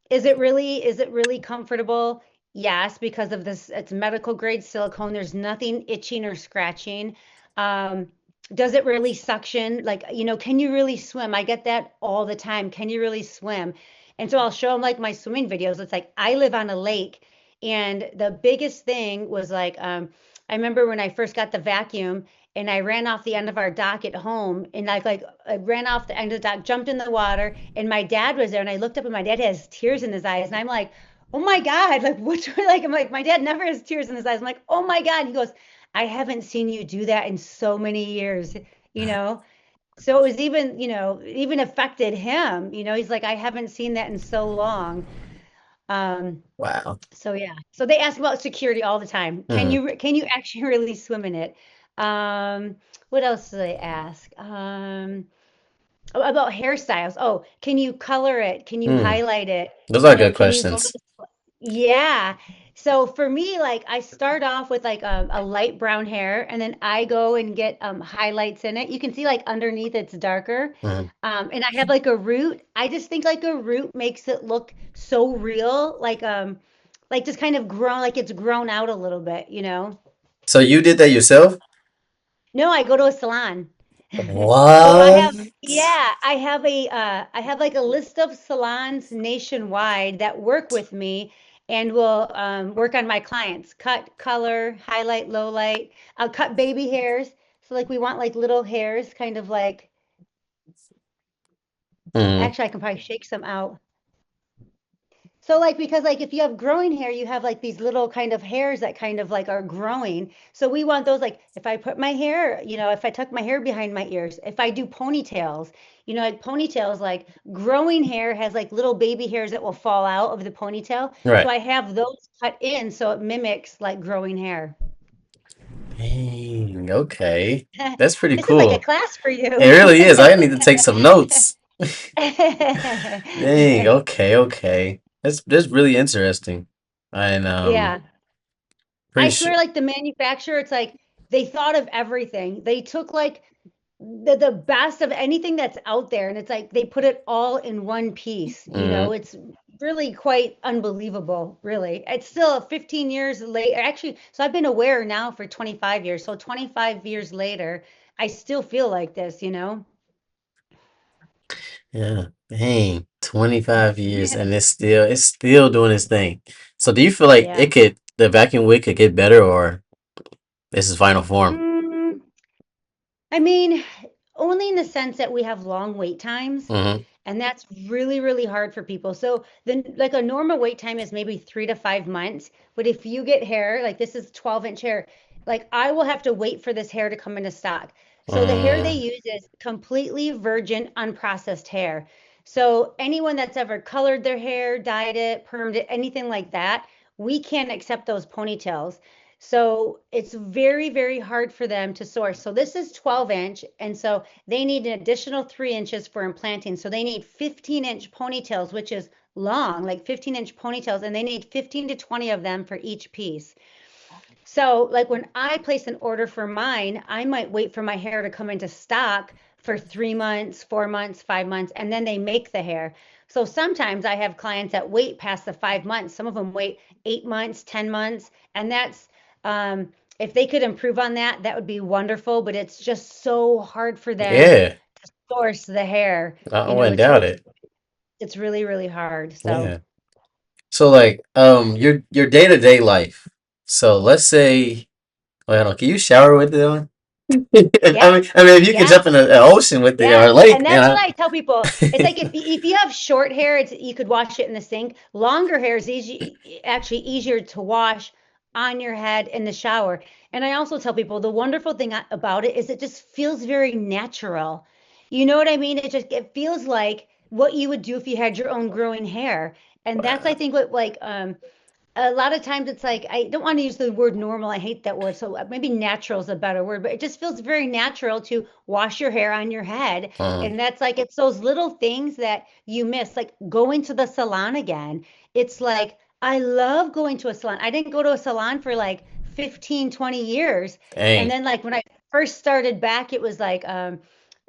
is it really comfortable? Yes, because of this, it's medical grade silicone. There's nothing itching or scratching. Um, does it really suction? Like, can you really swim? I get that all the time. Can you really swim? And so I'll show them like my swimming videos. It's like I live on a lake, and the biggest thing was like, I remember when I first got the vacuum and I ran off the end of our dock at home and I ran off the end of the dock, jumped in the water, and my dad was there and I looked up and my dad has tears in his eyes and I'm like, oh my God, like what's like I'm like, my dad never has tears in his eyes. I'm like, oh my God. He goes, I haven't seen you do that in so many years, you know? So it was even affected him. He's like, I haven't seen that in so long. Um, Wow. so yeah. So they ask about security all the time. Can Mm. you actually really swim in it? Um, what else did I ask? About hairstyles. Oh, can you color it? Can you Hmm. highlight it? Those are good Can you go to questions. the, yeah. So for me, like I start off with like a light brown hair and then I go and get highlights in it. You can see like underneath it's darker. Hmm. And I have like a root. I just think like a root makes it look so real, like just kind of grown, like it's grown out a little bit, you know? So you did that yourself? No, I go to a salon. So I What? have, yeah, I have like a list of salons nationwide that work with me and will work on my clients, cut, color, highlight, low light. I'll cut baby hairs. So like we want like little hairs, kind of like, Hmm. actually I can probably shake some out. So like because like if you have growing hair, you have like these little kind of hairs that kind of like are growing. So we want those like if I put my hair, if I tuck my hair behind my ears, if I do ponytails, like ponytails, like growing hair has like little baby hairs that will fall out of the ponytail. So Right. I have those cut in so it mimics like growing hair. Dang, okay. That's pretty This is like a cool. class for It you. really is. I need to take some notes. Dang, okay, okay. That's really interesting. And Yeah. pretty I sure. swear, like the manufacturer, it's like they thought of everything. They took like the best of anything that's out there, and it's like they put it all in one piece. Hmm. It's really quite unbelievable, really. It's still 15 years later. Actually, so I've been aware now for 25 years. So 25 years later, I still feel like this. Yeah. Dang, 25 years and it's still doing its thing. So do you feel like Yeah. the vacuum wig could get better or this is final form? Mm, I mean, only in the sense that we have long wait times, Hmm. and that's really, really hard for people. So then like a normal wait time is maybe 3 to 5 months. But if you get hair, like this is 12-inch hair, like I will have to wait for this hair to come into stock. So the hair they Mm, use is completely virgin, unprocessed hair. So anyone that's ever colored their hair, dyed it, permed it, anything like that, we can't accept those ponytails. So it's very, very hard for them to source. So this is 12-inch, and so they need an additional 3 inches for implanting. So they need 15-inch ponytails, which is long, like 15-inch ponytails, and they need 15 to 20 of them for each piece. So, like when I place an order for mine, I might wait for my hair to come into stock for 3 months, 4 months, 5 months, and then they make the hair. So sometimes I have clients that wait past the 5 months. Some of them wait 8 months, 10 months, and if they could improve on that, that would be wonderful. But it's just so hard for them yeah, to source the hair. I wouldn't It's doubt so it. it's really, really hard. So Yeah. So like your day-to-day life. So let's say, well, I don't know, can you shower with it on? yeah, I mean, if you could yeah. jump in an ocean with it or Yeah, a lake, and that's what I tell people. It's like if you have short hair, it's you could wash it in the sink. Longer hair is actually easier to wash on your head in the shower. And I also tell people the wonderful thing about it is it just feels very natural. You know what I mean? It feels like what you would do if you had your own growing hair. And that's I wow. think what like a lot of times it's like I don't want to use the word normal. I hate that word. So maybe natural is a better word, but it just feels very natural to wash your hair on your head. Um, And that's like it's those little things that you miss, like going to the salon again. It's like I love going to a salon. I didn't go to a salon for like 15, 20 years. And dang. then like when I first started back, it was like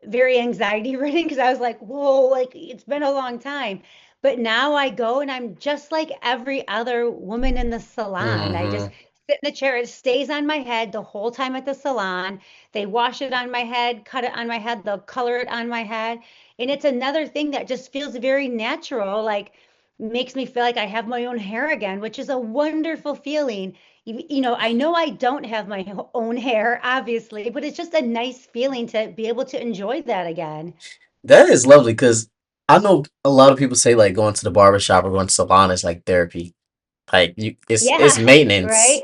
very anxiety ridden because I was like, whoa, like it's been a long time. But now I go and I'm just like every other woman in the salon. I just Hmm. sit in the chair. It stays on my head the whole time at the salon. They wash it on my head, cut it on my head, they'll color it on my head. And it's another thing that just feels very natural, like makes me feel like I have my own hair again, which is a wonderful feeling. I know I don't have my own hair, obviously, but it's just a nice feeling to be able to enjoy that again. That is lovely because I know a lot of people say like going to the barber shop or going to salon is like therapy. Like it's Yeah, maintenance. right?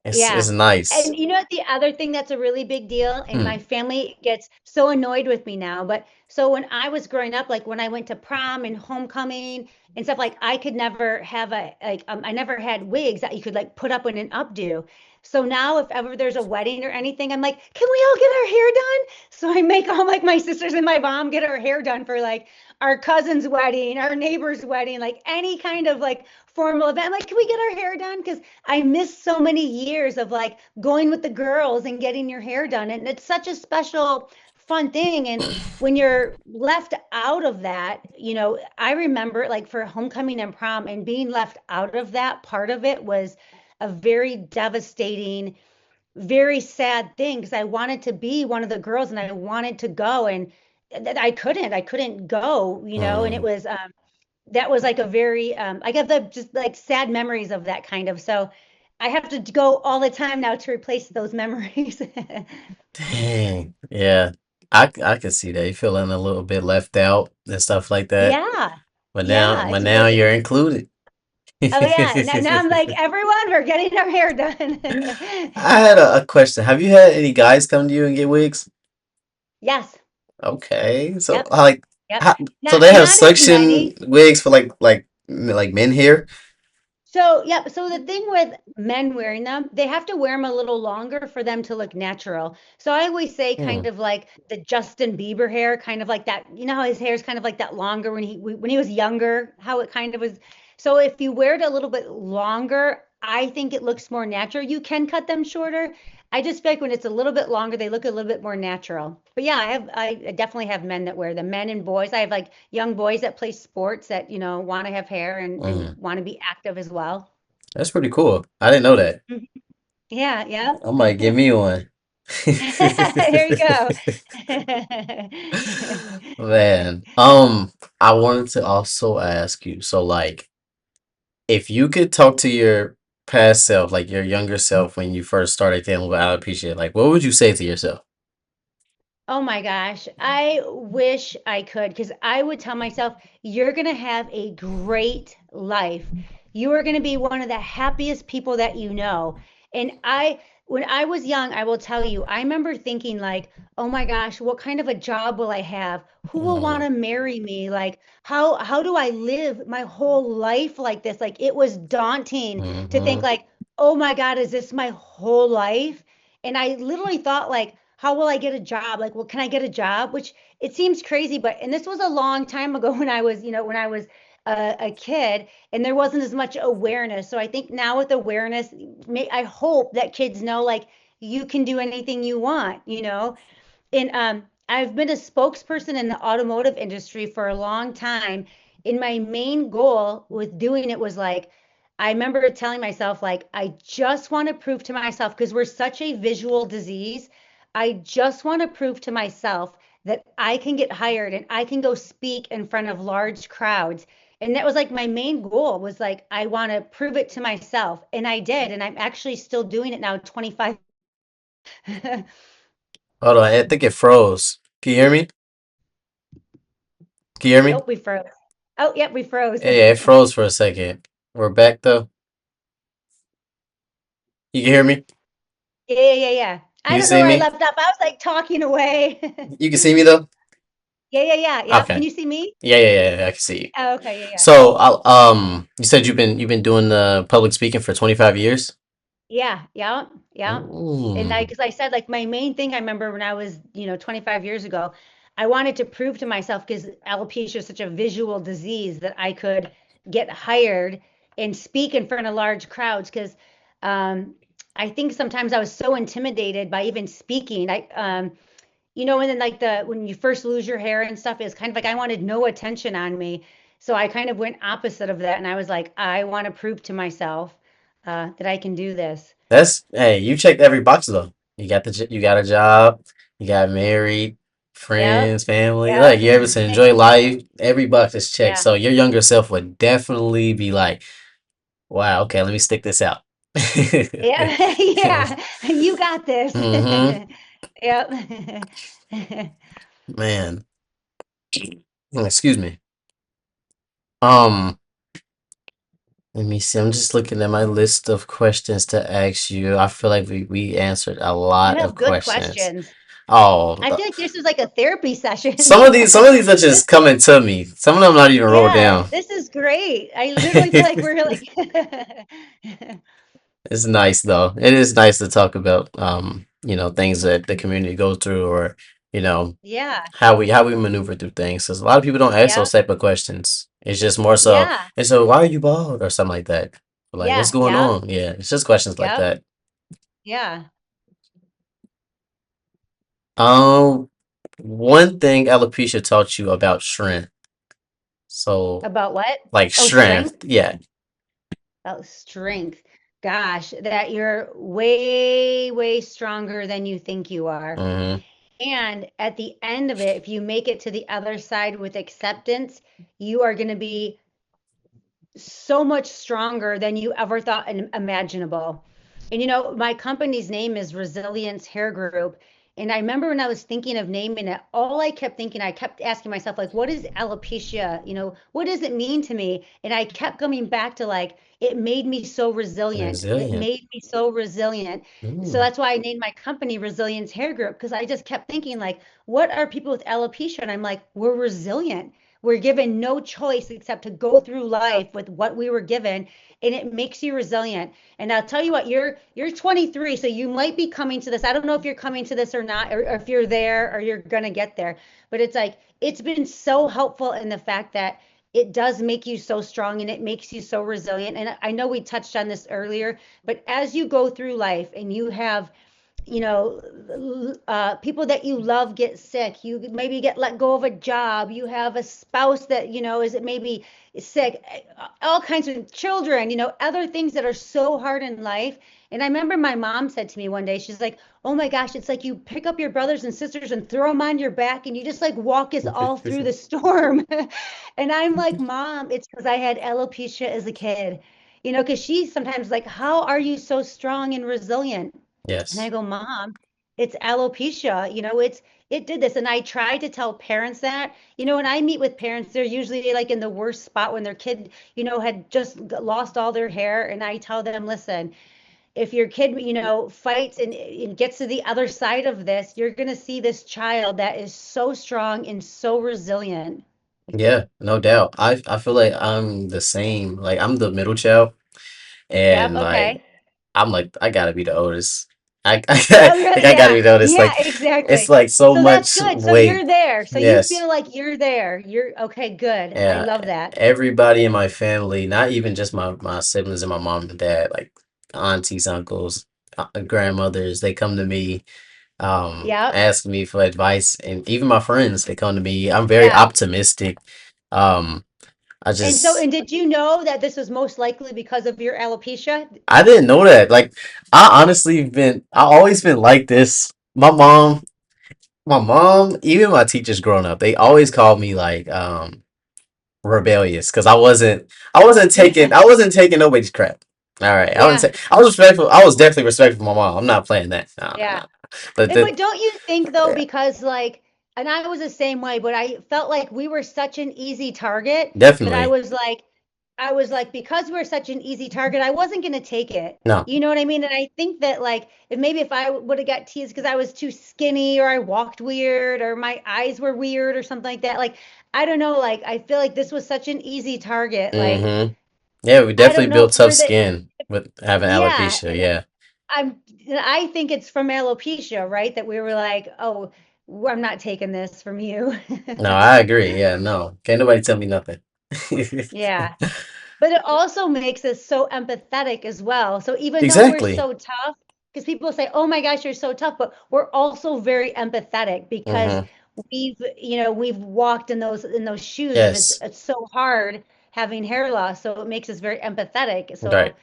It's Yeah. nice. And you know what the other thing that's a really big deal, and Hmm. my family gets so annoyed with me now, but so when I was growing up, like when I went to prom and homecoming and stuff, like I could never have I never had wigs that you could like put up in an updo. So now if ever there's a wedding or anything, I'm like, can we all get our hair done? So I make all like my sisters and my mom get our hair done for like our cousin's wedding, our neighbor's wedding, like any kind of like formal event. I'm like, can we get our hair done? Because I missed so many years of like going with the girls and getting your hair done. And it's such a special, fun thing. And when you're left out of that, I remember like for homecoming and prom and being left out of that part of it was a very devastating, very sad thing because I wanted to be one of the girls and I wanted to go and I couldn't go, and it Mm. was that was like a very I got the just like sad memories of that kind of. So I have to go all the time now to replace those memories. Dang. Yeah. I can see that. You feeling a little bit left out and stuff like that. Yeah. But now Yeah, but it's now really. you're included. Oh yeah. Now I'm like, everyone, we're getting our hair done. I had a question. Have you had any guys come to you and get wigs? Yes. Okay. So Yep. like Yep. how, so Not they have not as suction many. wigs for like men hair? So, yep. So the thing with men wearing them, they have to wear them a little longer for them to look natural. So I always say Hmm. kind of like the Justin Bieber hair, kind of like that. You know how his hair is kind of like that longer when he was younger, how it kind of was. So if you wear it a little bit longer, I think it looks more natural. You can cut them shorter. I just feel like when it's a little bit longer, they look a little bit more natural. But yeah, I definitely have men that wear them, men and boys. I have like young boys that play sports that, want to have hair and Mm. want to be active as well. That's pretty cool. I didn't know that. Mhm. Yeah, yeah. I might give me one. There you go. Man, I wanted to also ask you, so like, if you could talk to your past self, like your younger self when you first started dealing with alopecia, like what would you say to yourself? Oh my gosh, I wish I could because I would tell myself, you're going to have a great life. You are going to be one of the happiest people that you know. And when I was young, I will tell you, I remember thinking, like, oh my gosh, what kind of a job will I have? Who will want Mm, to marry me? Like, how do I live my whole life like this? Like, it was daunting to think, mm-hmm. like, oh my God, is this my whole life? And I literally thought, like, how will I get a job? Like, well, can I get a job? Which it seems crazy, but and this was a long time ago when I was a kid, and there wasn't as much awareness. So I think now with awareness, I hope that kids know like you can do anything you want, and I've been a spokesperson in the automotive industry for a long time. And my main goal with doing it was like, I remember telling myself, like, I just want to prove to myself, because we're such a visual disease. I just want to prove to myself that I can get hired and I can go speak in front of large crowds. And that was like my main goal was like, I want to prove it to myself. And I did. And I'm actually still doing it now, 25. Hold on, I think it froze. Can you hear me? Can you hear me? Oh, we froze. Oh, yep, we froze. Yeah, yeah, it froze for a second. We're back though. You can hear me? Yeah, yeah, yeah, yeah. I You don't know see where I me? left off. I was like talking away. You can see me though? Yeah, yeah, yeah. Yep. Can Okay. you see me? Yeah, yeah, yeah, yeah, I can see you. Oh, okay, yeah, yeah. So, you said you've been doing public speaking for 25 years? Yeah, yeah, yeah. And Ooh. because I said, like, my main thing I remember when I was, 25 years ago, I wanted to prove to myself because alopecia is such a visual disease that I could get hired and speak in front of large crowds. Because um, I think sometimes I was so intimidated by even speaking. And then like the when you first lose your hair and stuff, it's kind of like I wanted no attention on me. So I kind of went opposite of that, and I was like, I want to prove to myself that I can do this. That's hey, you checked every box though. You got a job, you got married, Yep, friends, family. yep, Like you able to enjoy life. Every box is checked. yeah, So your younger self would definitely be like, "Wow, okay, let me stick this out." yeah, yeah. You got this. Mm-hmm. Yep. Man, excuse me. Um, Let me see. I'm just looking at my list of questions to ask you. I feel like we answered a You lot of have good questions. questions. Oh, I feel like this is like a therapy session. some of these are This, just coming to me. Some of them not even wrote yeah, down. this is great. I literally feel like we're like It's nice though. It is nice to talk about things that the community goes through, or you know Yeah. how we maneuver through things. Because a lot of people don't ask Yeah. those type of questions. It's just more so, Yeah. and so why are you bald or something like that? Like what's Yeah. going Yep. on? Yeah, it's just questions like Yep. that. Yeah. Um, one thing alopecia taught you about strength. So About what? like Oh, strength. strength, yeah. About strength. Gosh, that you're way, way stronger than you think you are. Mm-hmm. And at the end of it, if you make it to the other side with acceptance, you are going to be so much stronger than you ever thought imaginable. And my company's name is Resilience Hair Group. And I remember when I was thinking of naming it, all I kept thinking, I kept asking myself, like, what is alopecia? What does it mean to me? And I kept coming back to like, it made me so resilient. It Resilient. made me so resilient. So Mm. that's why I named my company Resilience Hair Group, because I just kept thinking, like, what are people with alopecia? And I'm like, we're resilient. We're given no choice except to go through life with what we were given, and it makes you resilient. And I'll tell you what, you're 23, so you might be coming to this. I don't know if you're coming to this or not, or if you're there or you're gonna get there. But it's like it's been so helpful in the fact that it does make you so strong and it makes you so resilient. And I know we touched on this earlier, but as you go through life and you have people that you love get sick. You maybe get let go of a job. You have a spouse that, is maybe sick, all kinds of children, other things that are so hard in life. And I remember my mom said to me one day, she's like, oh my gosh, it's like you pick up your brothers and sisters and throw them on your back and you just like walk us all through the storm. And I'm like, Mom, it's because I had alopecia as a kid, because she's sometimes like, how are you so strong and resilient? And I Yes. go, Mom, it's alopecia. It did this. And I try to tell parents that. When I meet with parents, they're usually like in the worst spot when their kid, had just lost all their hair. And I tell them, listen, if your kid, fights and gets to the other side of this, you're going to see this child that is so strong and so resilient. Yeah, no doubt. I feel like I'm the same. Like I'm the middle child, Yep. and like Okay. I'm like I gotta be the oldest. Yeah, Like really, I gotta yeah, be the oldest. yeah, Like it's exactly. like so So that's much good. So weight. you're there. So you Yes. feel like you're there. You're okay, good. I Yeah. love that. Everybody in my family, not even just my siblings and my mom and dad, like aunties, uncles, grandmothers, they come to me, Yep. ask me for advice, and even my friends, they come to me. I'm very Yeah. optimistic. Um, I And so, just and did you know that this was most likely because of your alopecia? I didn't know that. Like I always been like this. My mom, even my teachers growing up, they always called me like rebellious because I wasn't taking nobody's crap. All right, Yeah. I was respectful. I was definitely respectful for my mom. I'm not playing that. No, no, Yeah. no. But But don't you think though, yeah, because like, and I was the same way, but I felt like we were such an easy target that I definitely was like, because we're such an easy target, I wasn't going to take it. no. You know what I mean? And I think that like, if I would have got teased because I was too skinny or I walked weird or my eyes were weird or something like that, like, I don't know, like, I feel like this was such an easy target. Like, Mm-hmm. Yeah, we I don't definitely know built if tough we're the, skin with having yeah. alopecia. And Yeah. I'm I think it's from alopecia, right? That we were like, oh, I'm not taking this from you. No, I agree. Yeah, no. Can't nobody tell me nothing. Yeah. But it also makes us so empathetic as well. So even though we're Exactly. so tough, because people say, "Oh my gosh, you're so tough," but we're also very empathetic because Mm-hmm. we've walked in those shoes and it's Yes. it's so hard having hair loss, so it makes us very empathetic. So Right.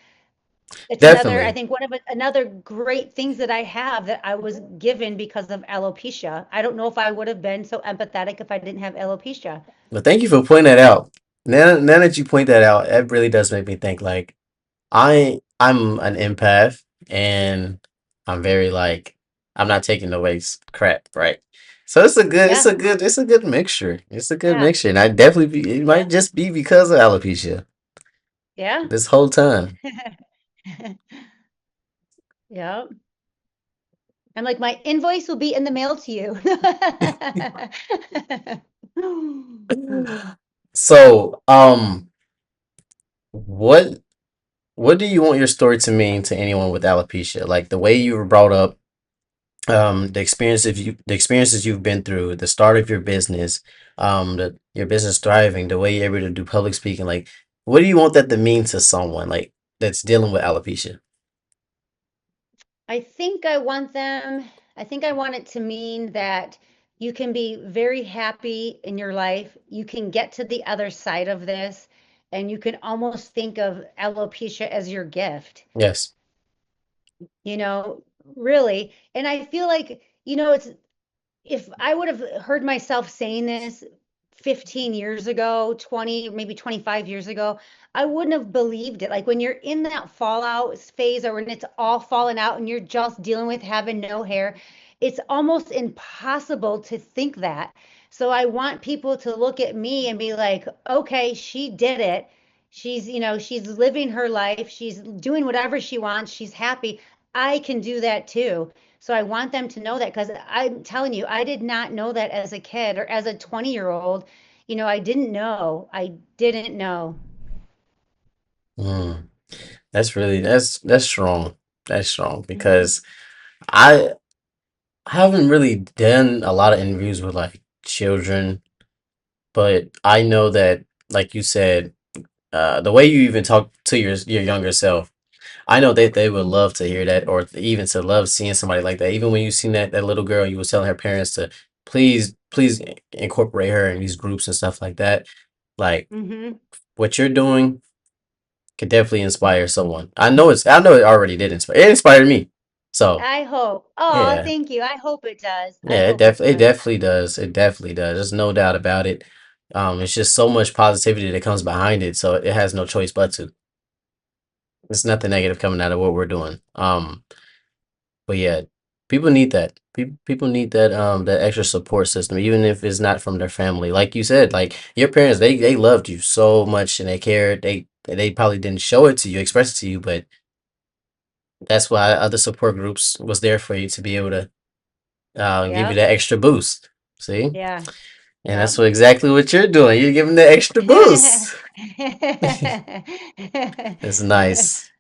it's another, I Definitely. think one of another great things that I have that I was given because of alopecia. I don't know if I would have been so empathetic if I didn't have alopecia. But thank you for pointing that out. Now that you point that out, it really does make me think like I'm an empath and I'm very like I'm not taking away crap, right? So Yeah, it's a good mixture. It's a good yeah, mixture. And I definitely it yeah, might just be because of alopecia yeah. this whole time. Yeah. I'm like, my invoice will be in the mail to you. So, what what do you want your story to mean to anyone with alopecia? Like the way you were brought up, the experiences you've been through, the start of your business, your business thriving, the way you're able to do public speaking. Like, what do you want that to mean to someone like that's dealing with alopecia? I think I want them, I think I want it to mean that you can be very happy in your life. You can get to the other side of this, and you can almost think of alopecia as your gift, Yes. you know, really. And I feel like, it's if I would have heard myself saying this 15 years ago, 20, maybe 25 years ago, I wouldn't have believed it. Like when you're in that fallout phase or when it's all fallen out and you're just dealing with having no hair, it's almost impossible to think that. So I want people to look at me and be like, okay, she did it. She's living her life. She's doing whatever she wants. She's happy. I can do that too. So I want them to know that because I'm telling you, I did not know that as a kid or as a 20-year-old. I didn't know. I didn't know. Mm. That's strong. That's strong Hmm. because I haven't really done a lot of interviews with like children, but I know that, like you said, the way you even talk to your younger self, I know that they would love to hear that, or even to love seeing somebody like that. Even when you seen that little girl, you was telling her parents to please incorporate her in these groups and stuff like that. Like Hmm. what you're doing could definitely inspire someone. I know it already did inspire. It inspired me. So I hope. Oh, yeah, thank you. I hope it does. I yeah, hope it it does. definitely does. It definitely does. There's no doubt about it. It's just so much positivity that comes behind it, so it has no choice but to. There's nothing negative coming out of what we're doing. But yeah, people need that. People need that extra support system, even if it's not from their family. Like you said, like your parents, they loved you so much and they cared. They probably didn't show it to you, express it to you, but that's why other support groups was there for you to be able to give you Yep. that extra boost. See, Yeah. and Yep. exactly what you're doing. You're giving the extra boost. It's nice.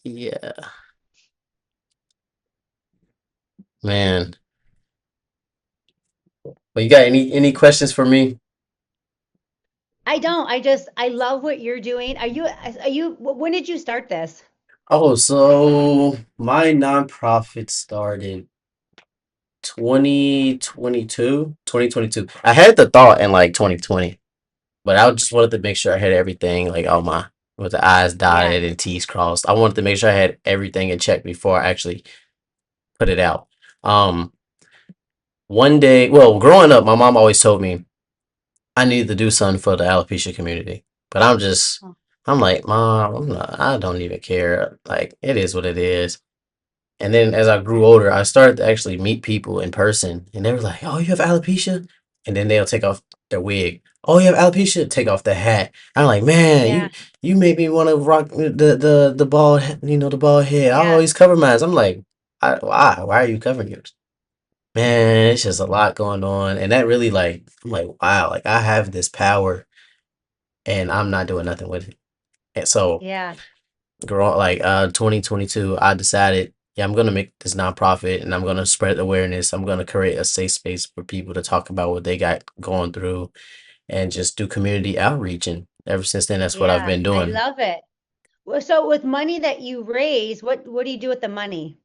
Yeah, man. Well, you got any questions for me? I don't. I love what you're doing. When did you start this? Oh, so my nonprofit started 2022. I had the thought in like 2020, but I just wanted to make sure I had everything, like all my, with the I's Yeah. dotted and T's crossed. I wanted to make sure I had everything in check before I actually put it out. Um, One day, well, growing up, my mom always told me I needed to do something for the alopecia community. But Oh, I'm like, Mom, I don't even care. Like, it is what it is. And then as I grew older, I started to actually meet people in person, and they were like, "Oh, you have alopecia?" And then they'll take off their wig. "Oh, you have alopecia?" Take off the hat. I'm like, "Man, yeah. you made me want to rock the bald, the bald head. I Yeah. always cover mine." I'm like, "Why? Why are you covering yours?" Man, it's just a lot going on, and that really like, I'm like, wow, like I have this power, and I'm not doing nothing with it. And so Yeah. grow like 2022, I decided, yeah, I'm gonna make this nonprofit and I'm gonna spread awareness. I'm gonna create a safe space for people to talk about what they got going through and just do community outreach. And ever since then, that's what I've Yeah. been I doing. love it. Well, so with money that you raise, what do you do with the money?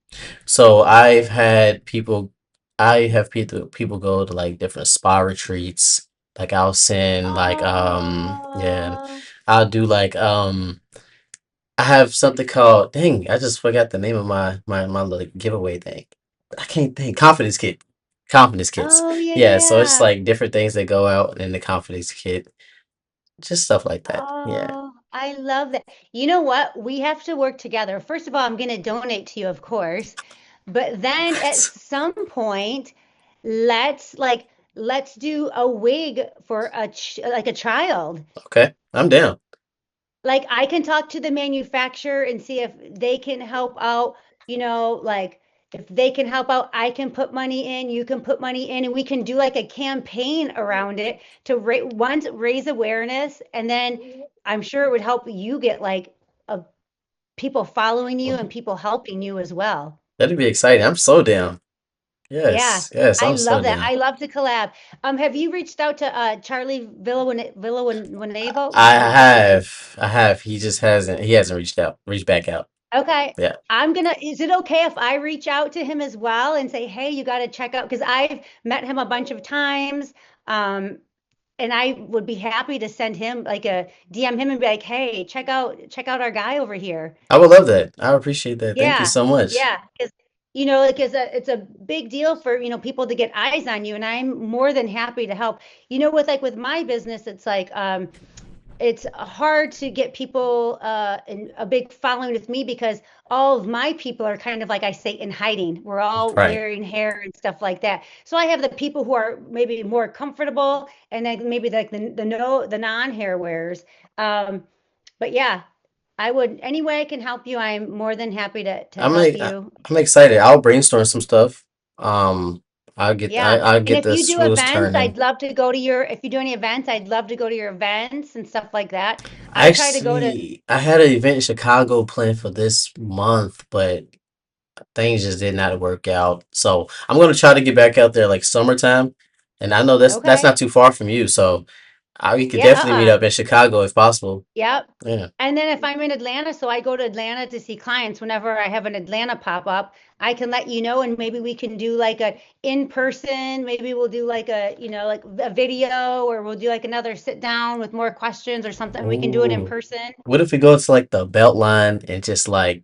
So I have people go to like different spa retreats. Like I'll send like yeah, Oh, I'll do like I have something called, dang, I just forgot the name of my little giveaway thing. I can't think. Confidence kit. Confidence kits. oh Yeah, so it's yeah. like different things that go out in the confidence kit. Just stuff like that. Yeah. Oh, I love that. You know what? We have to work together. First of all, I'm going to donate to you, of course. But then at some point, let's like let's do a wig for like a child. Okay. I'm down. Like I can talk to the manufacturer and see if they can help out, like if they can help out, I can put money in, you can put money in, and we can do like a campaign around it to once raise awareness, and then I'm sure it would help you get like a, people following you and people helping you as well. That'd be exciting. I'm so down. Yeah, Yes, yes, I I'm so love that. down. I love to collab. Have you reached out to Charlie Villanueva? I have. He hasn't reached back out. Okay. Yeah. Is it okay if I reach out to him as well and say, hey, you got to check out, because I've met him a bunch of times. Um, and I would be happy to send him like a DM him and be like, hey, check out our guy over here. I would love that. I appreciate that. Thank you Yeah, so much. yeah. Because like it's a big deal for people to get eyes on you, and I'm more than happy to help. With my business, it's hard to get people in a big following with me because all of my people are kind of like I say in hiding. We're all Right. wearing hair and stuff like that. So I have the people who are maybe more comfortable, and then maybe like the non-hair wearers. Um, but yeah, I would any way I can help you. I'm more than happy to I'm help like you. I'm excited. I'll brainstorm some stuff. Um, Yeah. I'll And get if the you do wheels events, turning. I'd love to go to if you do any events, I'd love to go to your events and stuff like that. I try to go to, Actually, I had an event in Chicago planned for this month, but things just did not work out. So I'm gonna try to get back out there like summertime. And I know that's okay. not too far from you, so we could Yeah, definitely meet up in Chicago if possible. Yep. Yeah. And then if I'm in Atlanta, so I go to Atlanta to see clients whenever I have an Atlanta pop up, I can let you know and maybe we can do like a in person, maybe we'll do like like a video, or we'll do like another sit down with more questions or something. We can do it in Ooh. person. What if we go to like the belt line and just like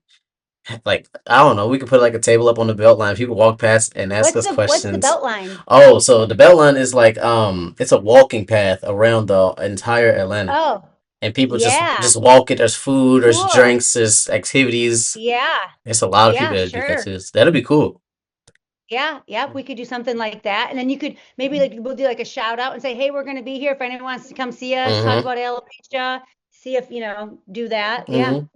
I don't know, we could put like a table up on the belt line. People walk past and ask us What's the questions. belt line? Oh, so the belt line is like it's a walking path around the entire Atlanta. Oh, And people yeah. just walk it. There's food, there's Cool. drinks, there's activities. Yeah. There's a lot of Yeah, people that do that sure. too. That'll be cool. Yeah, yep, we could do something like that. And then you could maybe like we'll do like a shout out and say, hey, we're gonna be here if anyone wants to come see us, talk Mm-hmm. about alopecia, see if, do that. Yeah. Mm-hmm.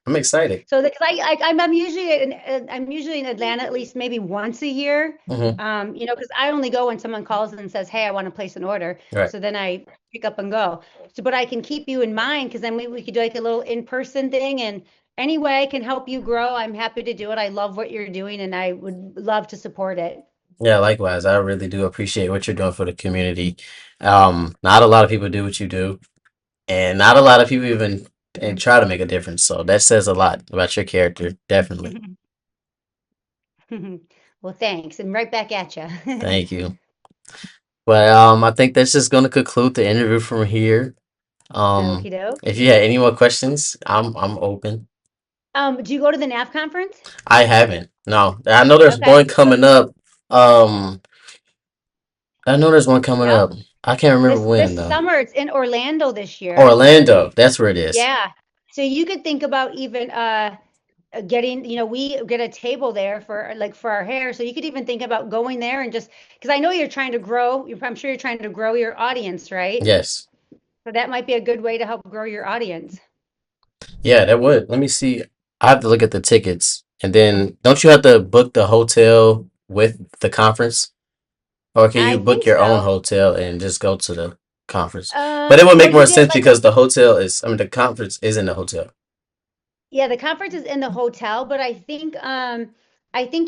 I'm excited. So because I'm usually in Atlanta at least maybe once a year. Mm-hmm. Because I only go when someone calls and says, hey, I want to place an order. Right. So then I pick up and go. So but I can keep you in mind because then we could do like a little in-person thing, and any way I can help you grow, I'm happy to do it. I love what you're doing and I would love to support it. Yeah, likewise. I really do appreciate what you're doing for the community. Not a lot of people do what you do, and not a lot of people even and try to make a difference. So that says a lot about your character, definitely. Well, thanks, and right back at you. Thank you. But I think that's just gonna conclude the interview from here. Okie doke. If you had any more questions, I'm open. Do you go to the NAF conference? I haven't. No, I know there's Okay. one coming up. Um, I know there's one coming Yep. up. I can't remember when This though. summer it's in Orlando this year. Orlando, that's where it is. Yeah. So you could think about even getting, we get a table there for like for our hair. So you could even think about going there and just because I know you're trying to grow, I'm sure you're trying to grow your audience, right? Yes. So that might be a good way to help grow your audience. Yeah, that would. Let me see. I have to look at the tickets. And then don't you have to book the hotel with the conference? Or can you I book think your own so. hotel and just go to the conference? But it would Or make more you get sense like because the conference is in the hotel. yeah, the conference is in the hotel, but I think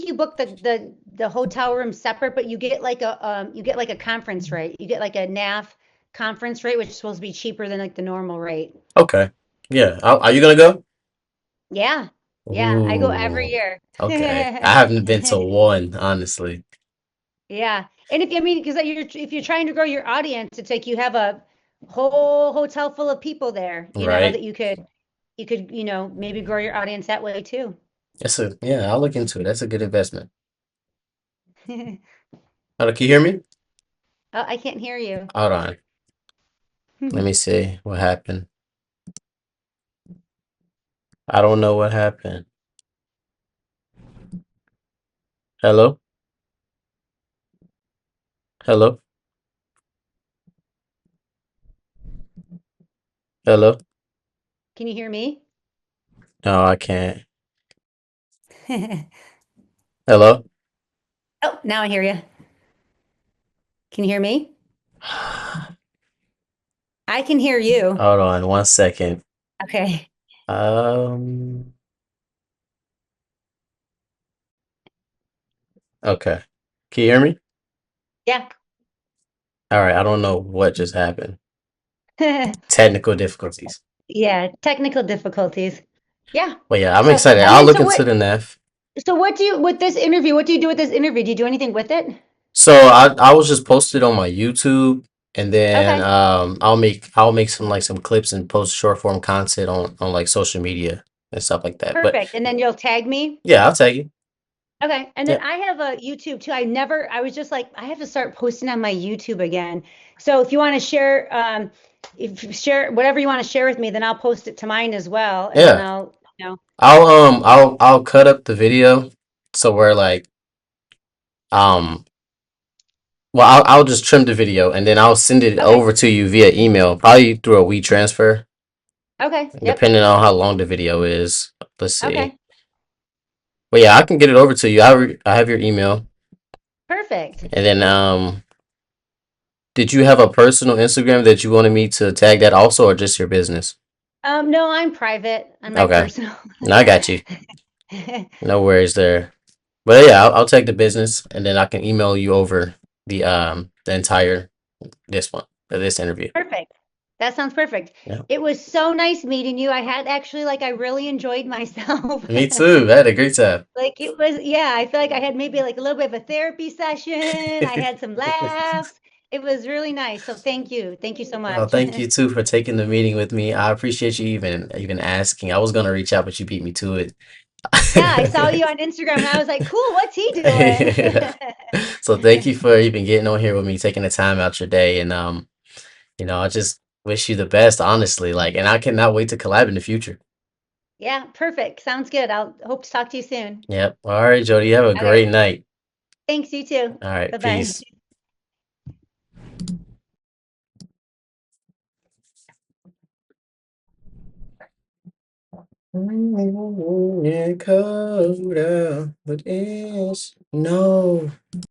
you book the hotel room separate, but you get like a conference rate. You get like a NAF conference rate, which is supposed to be cheaper than like the normal rate. Okay. Yeah. Are you gonna go? Yeah. Yeah, I go every Ooh. year. Okay. I haven't been to one, honestly. Yeah. And if I mean because if you're trying to grow your audience, it's like you have a whole hotel full of people there, Right. that you could, maybe grow your audience that way too. Yeah, I'll look into it. That's a good investment. Oh, Hold can you hear me? I can't hear you. Hold on. Let me see what happened. I don't know what happened. Hello? Hello? Hello? Can you hear me? No, I can't. Hello? Oh, now I hear you. Can you hear me? I can hear you. Hold on 1 second. Okay. Um, okay. Can you hear me? Yeah. All right. I don't know what just happened. Technical difficulties. Yeah, technical difficulties. Yeah. But yeah, I'm So, excited. and I'll then look so into what the NEF. so what do you with this interview, what do you do with this interview? Do you do anything with it? So I was just posted on my YouTube, and then Okay. I'll make some clips and post short form content on like social media and stuff like that. But Perfect. And then you'll tag me. yeah, I'll take it. Okay. And then Yeah, I have a YouTube too. I was just like, I have to start posting on my YouTube again. So if you want to share, if you share whatever you want to share with me, then I'll post it to mine as well. And then yeah. I'll, you know, I'll cut up the video so we're like um well I'll just trim the video and then I'll send it okay. over to you via email, probably through a WeTransfer, Okay. Yep. depending on how long the video is. Let's see. Okay. But yeah, I can get it over to you. I have your email. Perfect. And then did you have a personal Instagram that you wanted me to tag that also, or just your business? No, I'm private on my Okay. personal. No, I got you. No worries there. But yeah, I'll take the business and then I can email you over the entire this interview. Perfect. That sounds perfect. Yeah. It was so nice meeting you. I had actually like I really enjoyed myself. Me too. I had a great time. Like it was, yeah, I feel like I had maybe like a little bit of a therapy session. I had some laughs. It was really nice. So thank you. Thank you so Oh, much. thank you too for taking the meeting with me. I appreciate you even asking. I was gonna reach out, but you beat me to it. Yeah, I saw you on Instagram and I was like, cool, what's he doing? Yeah. So thank you for even getting on here with me, taking the time out your day, and I just wish you the best, honestly. Like, and I cannot wait to collab in the future. Yeah, perfect. Sounds good. I'll hope to talk to you soon. Yep. All right, Jody. You have a All right. great night. Thanks, you too. All right. Bye-bye. Peace. Yeah, cold out, but it's no.